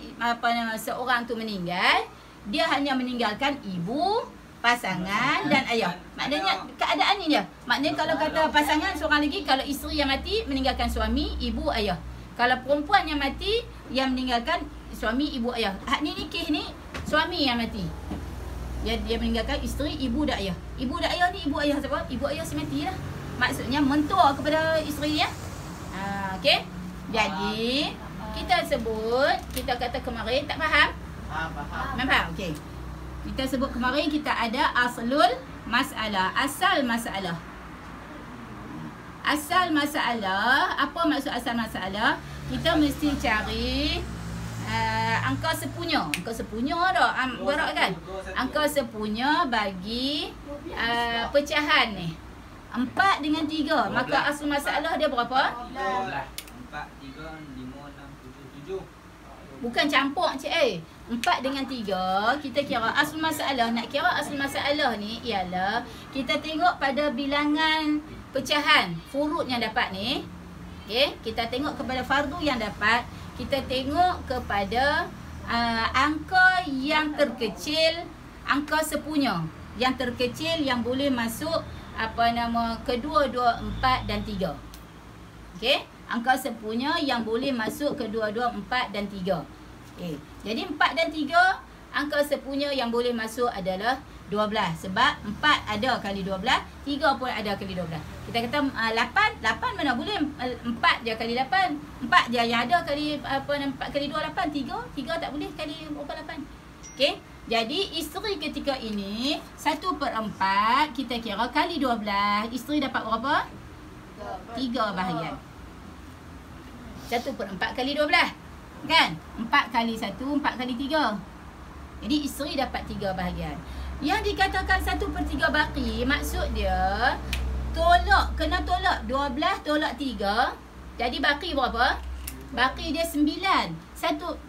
seorang tu meninggal, dia hanya meninggalkan ibu, pasangan dan ayah. Maknanya keadaan ni dia. Maknanya kalau kata pasangan seorang lagi, kalau isteri yang mati meninggalkan suami, ibu, ayah. Kalau perempuan yang mati yang meninggalkan suami, ibu, ayah. Hak ni kes ni suami yang mati. Dia meninggalkan isteri, ibu dan ayah. Ibu dan ayah ni ibu ayah siapa? Ibu ayah si mati lah. Maksudnya mentua kepada isteri ya. Okey. Jadi kita sebut, kita kata kemarin tak faham? Faham. Okey. Kita sebut kemarin kita ada aslul masalah, asal masalah. Asal masalah, apa maksud asal masalah? Kita mesti cari angka sepunya. Angka sepunya dah berat kan? Angka sepunya bagi pecahan ni. 4 dengan 3. Maka asal masalah dia berapa? 12. 4, 3, 5, 6, 7, 7. Bukan campur cik 4 dengan 3 kita kira asal masalah. Nak kira asal masalah ni ialah kita tengok pada bilangan pecahan furud yang dapat ni. Okey, kita tengok kepada fardu yang dapat, kita tengok kepada angka yang terkecil, angka sepunya yang terkecil yang boleh masuk kedua, 2, 4 dan 3. Okey, angka sepunya yang boleh masuk kedua, 2, 4 dan 3. Okay. Jadi 4 dan 3 angka sepunya yang boleh masuk adalah 12. Sebab 4 ada kali 12, 3 pun ada kali 12. Kita kata 8 mana boleh 4 je kali 8. 4 je yang ada kali 4 kali 2 8. 3 tak boleh kali berapa 8. Okey. Jadi isteri ketika ini 1/4 kita kira kali 12. Isteri dapat berapa? 3 bahagian. 1/4 kali 12. Kan? 4 kali 1, 4 kali 3. Jadi isteri dapat 3 bahagian. Yang dikatakan 1/3 baki, maksud dia kena tolak 12 tolak 3. Jadi baki berapa? Baki dia 9.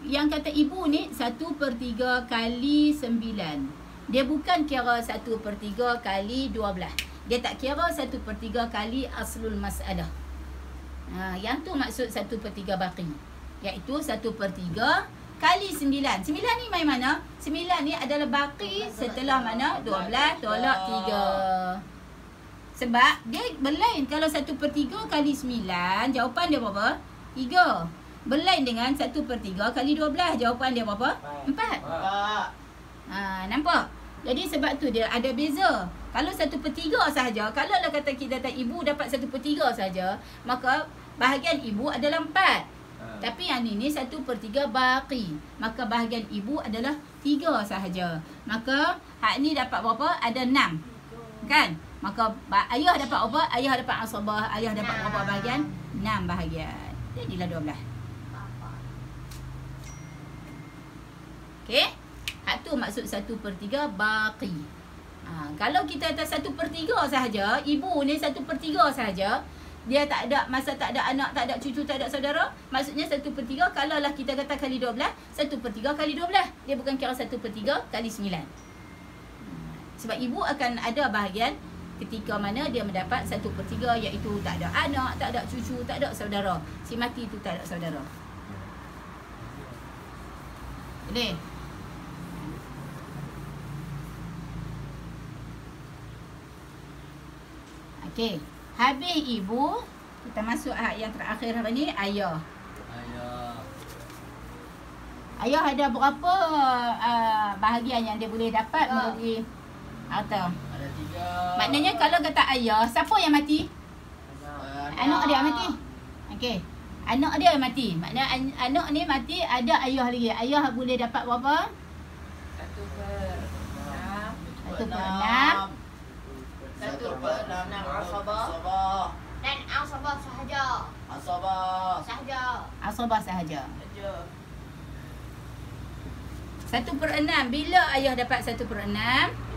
Yang kata ibu ni 1/3 kali 9. Dia bukan kira 1/3 kali 12. Dia tak kira 1/3 kali aslul masalah. Yang tu maksud 1/3 baki. Iaitu 1/3 kali 9. 9 ni main mana? 9 ni adalah baki setelah mana? 12 tolak 3. Sebab dia berlain. Kalau 1/3 kali 9, jawapan dia berapa? 3. Berlain dengan 1/3 kali 12, jawapan dia berapa? 4. Nampak? Jadi sebab tu dia ada beza. Kalau 1/3 sahaja, kalau lah kata kita kata ibu dapat 1/3 sahaja, maka bahagian ibu adalah 4. Tapi yang ini 1/3 baqi. Maka bahagian ibu adalah 3 sahaja. Maka hak ni dapat berapa? Ada 6. Kan? Maka ayah dapat apa? Ayah dapat asabah. Ayah dapat berapa bahagian? 6 bahagian. Jadilah 12. Okey? Hak tu maksud 1/3 baqi. Kalau kita atas 1/3 sahaja, ibu ni 1/3 sahaja, dia tak ada, masa tak ada anak, tak ada cucu, tak ada saudara, maksudnya 1/3, kalau lah kita kata kali 12, 1/3 kali 12. Dia bukan kira 1/3 kali 9. Sebab ibu akan ada bahagian ketika mana dia mendapat 1/3, iaitu tak ada anak, tak ada cucu, tak ada saudara. Si mati tu tak ada saudara. Boleh? Okey. Habis ibu, kita masuk yang terakhir apa ni? Ayah. Ayah ada berapa bahagian yang dia boleh dapat melalui harta? Ada 3. Maknanya kalau kata ayah, siapa yang mati? Anak dia mati. Okey. Anak dia mati. Maknanya anak ni mati, ada ayah lagi. Ayah boleh dapat berapa? 1/6. 1/6 asabah. Dan asabah sahaja. Asabah. Sahaja. Asabah sahaja. 1/6. Bila ayah dapat 1/6?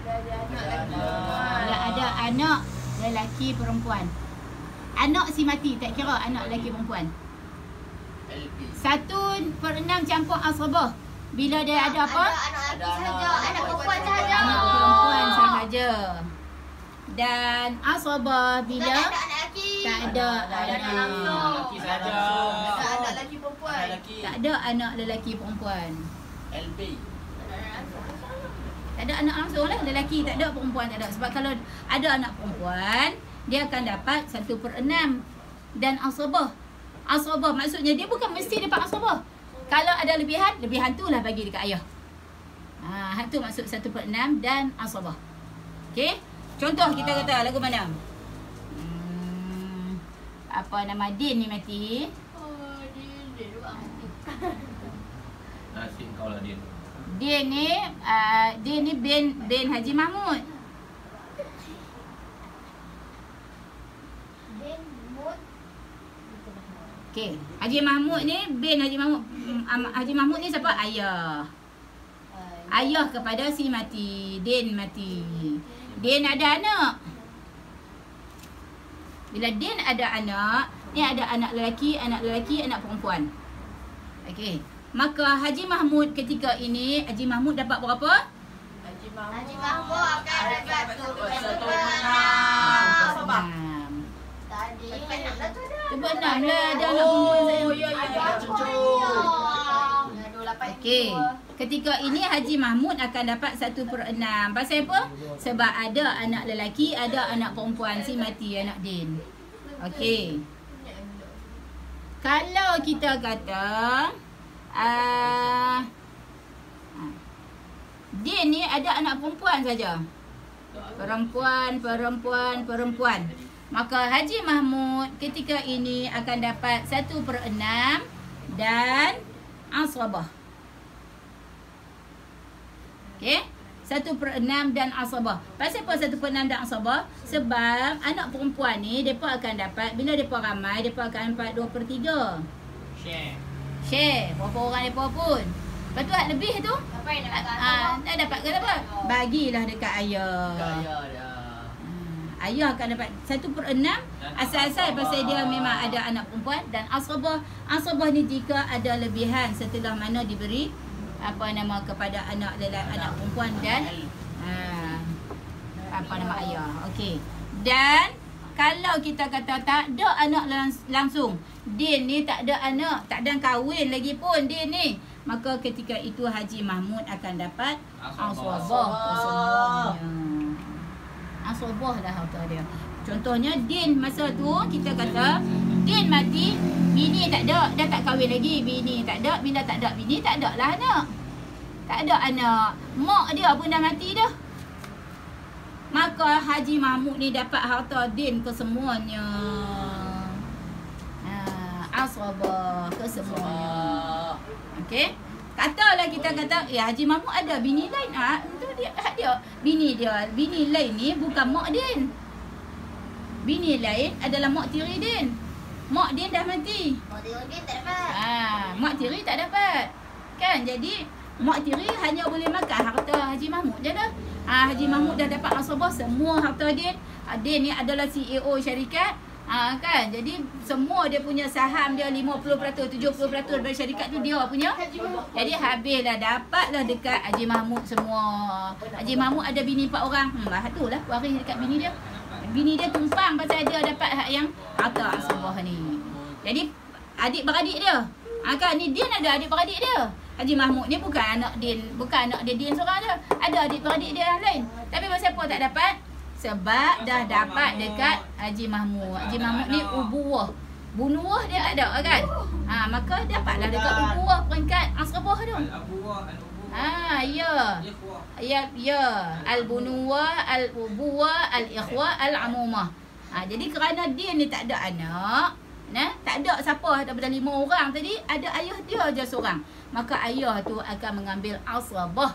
Bila ada anak lelaki perempuan. Anak si mati, tak kira anak lelaki perempuan. LP. 1/6 campur asabah. Bila dia ada apa? Anak lelaki sahaja. Anak perempuan sahaja. Anak perempuan sahaja. Dan asabah bila Tak ada anak lelaki. tak ada anak langsung. Lelaki saja. Tak ada anak lelaki perempuan. Anak lelaki. tak ada anak lelaki perempuan. LP. Tak ada anak langsung lah. Lelaki tak ada, perempuan tak ada. Sebab kalau ada anak perempuan, dia akan dapat 1/6. Dan asabah. Asabah maksudnya dia bukan mesti dapat asabah. Kalau ada lebihan, lebihan tu lah bagi dekat ayah. Hak tu maksud 1/6 dan asabah. Okey? Contoh kita kata lagu mana? Apa nama Din ni mati? Oh, dia luar hati. Nasib kau lah dia. Din ni bin Haji Mahmud. Din Mut. Okey, Haji Mahmud ni bin Haji Mahmud. Haji Mahmud ni siapa? Ayah. Ayah kepada si mati. Din mati. Din ada anak. Bila Din ada anak, ni ada anak lelaki, anak perempuan. Okey. Maka Haji Mahmud ketika ini, Haji Mahmud dapat berapa? Haji Haji Mahmud Mahmud akan dapat 1/6. Tadi anak lah tu dah. 1/6 lah ada anak perempuan saya. ya. Cucu. Okey. Ketika ini Haji Mahmud akan dapat 1/6. Pasal apa? Sebab ada anak lelaki, ada anak perempuan, si mati anak Din. Okey. Kalau kita kata Din ni ada anak perempuan saja. Perempuan. Maka Haji Mahmud ketika ini akan dapat 1/6 dan asabah. Okey? 1/6 dan asabah. Pasal apa 1/6 dan asabah? Sebab anak perempuan ni mereka akan dapat, bila mereka ramai, mereka akan dapat 2/3. Share. Berapa orang mereka pun. Lepas tu hak lebih tu, Apa yang nak kata? nak dapat ke apa? Bagilah dekat ayah. Kaya dia. Ayah akan dapat 1/6 asal-asal pasal dia memang ada anak perempuan. Dan asabah ni jika ada lebihan setelah mana diberi kepada anak perempuan dan ayah. Okey. Dan kalau kita kata tak ada anak langsung, Din ni tak ada anak, tak ada kahwin lagi pun Din ni, maka ketika itu Haji Mahmud akan dapat asabah. Asabah lah harta dia. Contohnya Din masa tu kita kata Din mati, bini tak ada, dah tak kahwin lagi, bini tak ada, bila tak ada bini tak ada lah anak. Tak ada anak. Mak dia pun dah mati dah. adakah Haji Mahmud ni dapat harta din kesemuanya? Asabah kesemuanya. Okey. Katalah kita kata, ya Haji Mahmud ada bini lain. Itu dia bini lain ni bukan mak din. Bini lain adalah mak tiri din. Mak din dah mati. Mak dia tak dapat. Mak tiri tak dapat. Kan? Jadi mak tiri hanya boleh makan harta Haji Mahmud je dah. Haji Mahmud dah dapat asabah semua harta din. Din ni adalah CEO syarikat. Kan? Jadi semua dia punya saham dia 50%, 70% dari syarikat tu dia punya. Jadi habislah, dapatlah dekat Haji Mahmud semua. Haji Mahmud ada bini 4 orang. Tu lah waris dekat bini dia. Bini dia tumpang pasal dia dapat hak yang harta asabah ni. Jadi adik-beradik dia. Kan ni Din ada adik-beradik dia. Haji Mahmud ni bukan anak Din Din seorang je. Ada adik-beradik dia yang lain. Tapi pasal apa tak dapat? Sebab dah dapat dekat Haji Mahmud. Haji Mahmud ni ubuwah. Bunuwah dia ada kan? Maka dapatlah dekat ubuwah peringkat asabah tu. Ya. Al-bunuwah, al-ubuwah, al-ikhwah, al-amumah. Jadi kerana dia ni tak ada anak, tak ada siapa daripada 5 orang tadi, ada ayah dia je seorang. Maka ayah tu akan mengambil asabah.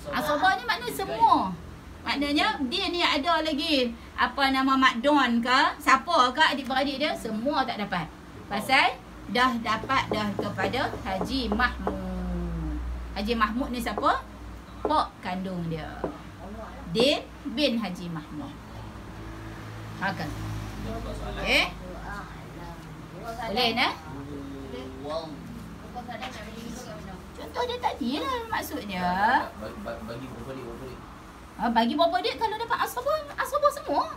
Asabah ni maknanya semua. Maknanya dia ni ada lagi apa nama Mak Don ke, siapa ke adik-beradik dia, semua tak dapat. Pasal dah dapat dah kepada Haji Mahmud. Haji Mahmud ni siapa? Pak kandung dia. Din bin Haji Mahmud. Makan. Okey. Boleh nah? Contoh dia tadi lah maksudnya. Bagi berapa dia? Bagi berapa dia kalau dapat asabah semua.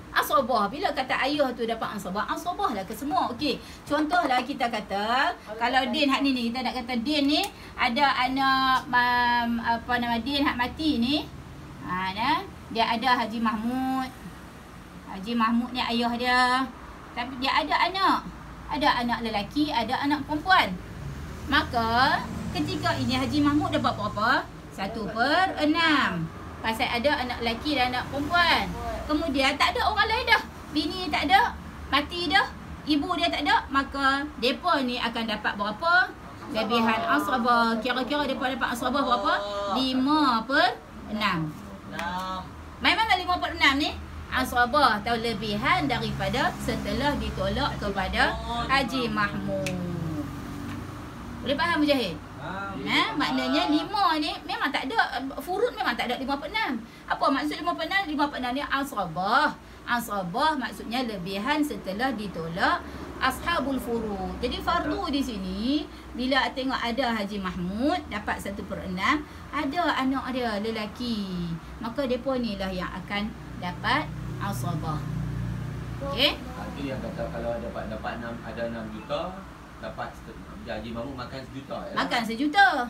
Asabah, bila kata ayah tu dapat asabah lah ke semua. Okey, contohlah kita kata kalau Din hak ni kita nak kata Din ni ada anak Din hak mati ni. Dia ada Haji Mahmud. Haji Mahmud ni ayah dia. Tapi dia ada anak lelaki, ada anak perempuan. Maka ketika ini Haji Mahmud dapat berapa? 1/6. Pasal ada anak lelaki dan anak perempuan. Kemudian tak ada orang lain dah. Bini tak ada, mati dah. Ibu dia tak ada. Maka mereka ni akan dapat berapa? Lebihan asabah. Kira-kira mereka dapat asabah berapa? 5/6. Memanglah 5/6 ni asabah atau lebihan daripada setelah ditolak kepada Haji Mahmud. Boleh faham Mujahid? Maknanya 5 ni memang tak ada, furud memang tak ada 5/6. Apa maksud 5/6? 5/6 ni asabah. Asabah maksudnya lebihan setelah ditolak ashabul furud. Jadi fardu di sini bila tengok ada Haji Mahmud dapat 1/6, ada anak dia lelaki, maka depa ni lah yang akan dapat asabah. Okey? Itu yang kata kalau dapat 6 juta, dapat Haji Mahmud makan 1 juta ya? Makan 1 juta.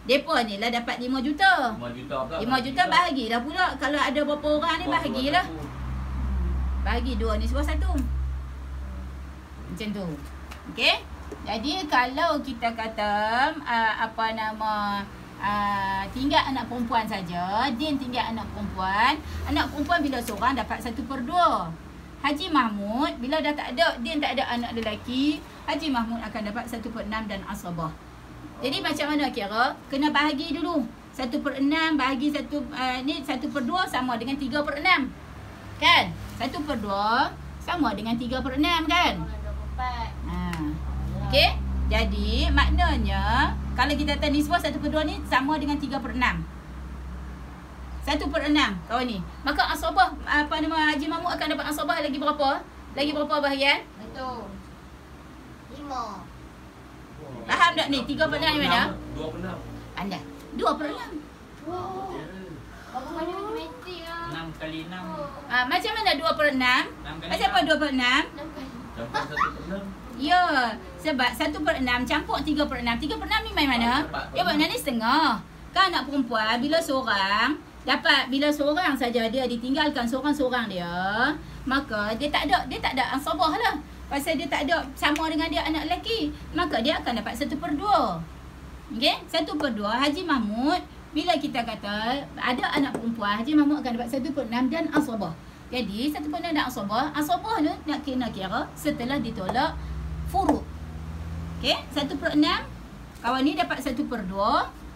Depa ni lah dapat 5 juta. 5 juta pula. 5 juta bahagilah pula. Kalau ada berapa orang ni bahagilah. Bagi 2 ni sebuah 1. Macam tu. Okey? Jadi kalau kita kata tinggal anak perempuan saja, Din tinggal anak perempuan. Anak perempuan bila seorang dapat 1/2. Haji Mahmud bila dah tak ada, Din tak ada anak lelaki, Haji Mahmud akan dapat 1/6 dan asabah. Jadi macam mana kira? Kena bahagi dulu. 1/6 bahagi 1/2 sama dengan 3/6. Kan? 1/2 sama dengan 3/6 kan? Okey? Jadi maknanya kalau kita kata nisbah 1/2 ni sama dengan 3/6. 1/6 kawan ni. Maka asabah Haji Mahmud akan dapat asabah lagi berapa? Lagi berapa bahagian? Betul. 5. Faham tak ni? 3/6 ni mana? 2/6. Anda 2/6. Apa banyak matematik ah. 6 kali 6. Macam mana 2/6? Macam apa 2/6? 6 kali. Campur 1/6. Ya, sebab 1/6 campur 3/6. 3/6 ni main mana? Dia maknanya ni setengah. Kan anak perempuan bila seorang saja dia ditinggalkan seorang-seorang dia, maka dia tak ada asabah lah. Pasal dia tak ada sama dengan dia anak lelaki, maka dia akan dapat 1/2. Okey, 1/2 Haji Mahmud bila kita kata ada anak perempuan, Haji Mahmud akan dapat 1/6 dan asabah. Jadi 1/6 dan asabah tu nak kira setelah ditolak furud. Okey, 1/6 kawan ni dapat 1/2,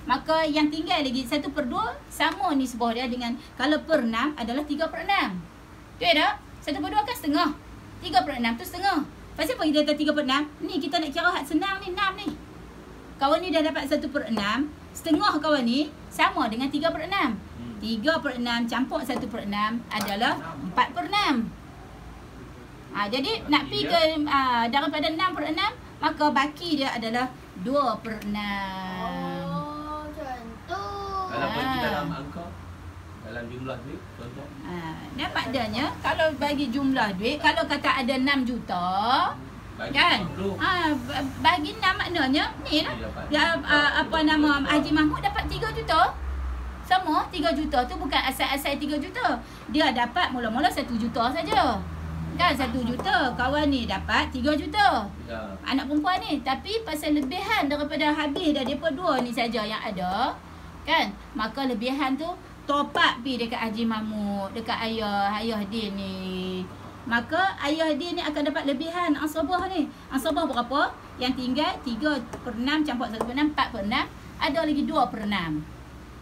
maka yang tinggal lagi 1/2 sama nisbah dia dengan kalau per 6 adalah 3/6. Betul tak? 1/2 kan setengah. 3/6 tu setengah. Pasal apa kita kata 3/6? Ni kita nak kira hak senang ni, 6 ni. Kawan ni dah dapat 1/6, setengah kawan ni sama dengan 3/6. 3/6 campur 1/6 adalah 4/6. Jadi nak pergi ke daripada 6/6, maka baki dia adalah 2/6. Oh, macam tu. Kalau pergi dalam angka, dalam jumlah duit, contoh. Dan maknanya kalau bagi jumlah duit, kalau kata ada 6 juta, Bagi kan? 40. Bagi 6 maknanya ni lah. Apa nama Haji Mahmud dapat 3 juta. Sama 3 juta tu bukan asal-asal 3 juta. Dia dapat mula-mula 1 juta saja. Kan 1 juta, kawan ni dapat 3 juta. Ya. Anak perempuan ni, tapi pasal lebihan daripada habis dah depa dua ni saja yang ada, kan? Maka lebihan tu top up pi dekat Haji Mahmud, dekat ayah dia ni. Maka ayah dia ni akan dapat lebihan asabah ni. Asabah berapa? Yang tinggal 3/6 campur 1/6, 4/6, ada lagi 2/6.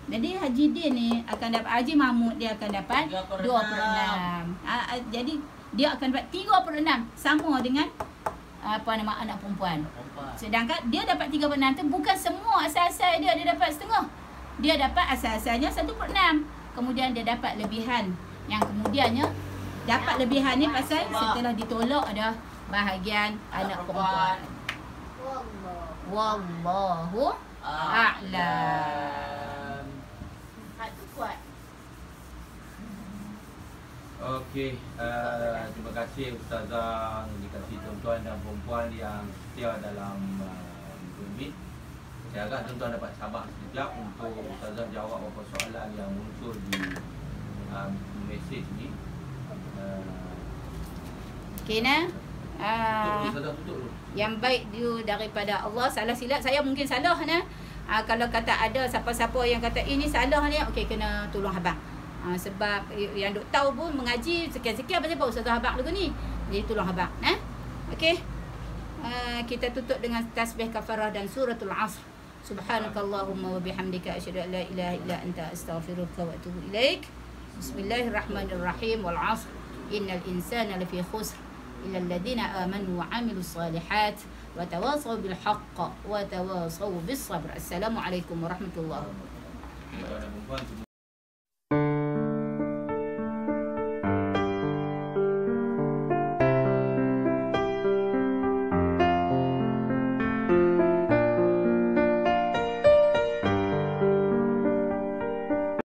Jadi Haji dia ni akan dapat, Haji Mahmud dia akan dapat 2/6. Jadi dia akan dapat 3/6 sama dengan anak perempuan. Sedangkan dia dapat 3/6 tu bukan semua asal-asal dia dapat setengah. Dia dapat asal-asalnya 1/6. Kemudian dia dapat lebihan. Yang kemudiannya dapat lebihan ni pasal setelah ditolak ada bahagian anak perempuan. Wallahu a'lam. Hak tu kuat. Okey, terima kasih Ustazah, terima kasih tuan-tuan dan perempuan yang setia dalam Meet. Saya harap tuan-tuan dapat sabar sekejap untuk Ustazah jawab beberapa soalan yang muncul di mesej ni. Okey nah. Tutup, Ustazah tutup dulu. Yang baik dia daripada Allah. Salah silap saya mungkin salah nah. Kalau kata ada siapa-siapa yang kata ini salah ni, okey kena tolong abang. Sebab yang duk tahu pun mengaji sekian-sekian pasal apa Ustazah abang lagu ni. Jadi tolong abang nah. Okey. Kita tutup dengan tasbih kafarah dan suratul Asr. Subhanakallahumma wa bihamdika asyhadu an la ilaha illa anta astaghfiruka wa atubu ilaik. Bismillahirrahmanirrahim. Wal 'asr. Innal insana lafi khusr illa alladhina amanu wa 'amilus salihat wa tawasaw bil haqq wa tawasaw bis sabr. Assalamualaikum warahmatullahi wabarakatuh. Tuan-tuan dan perempuan semua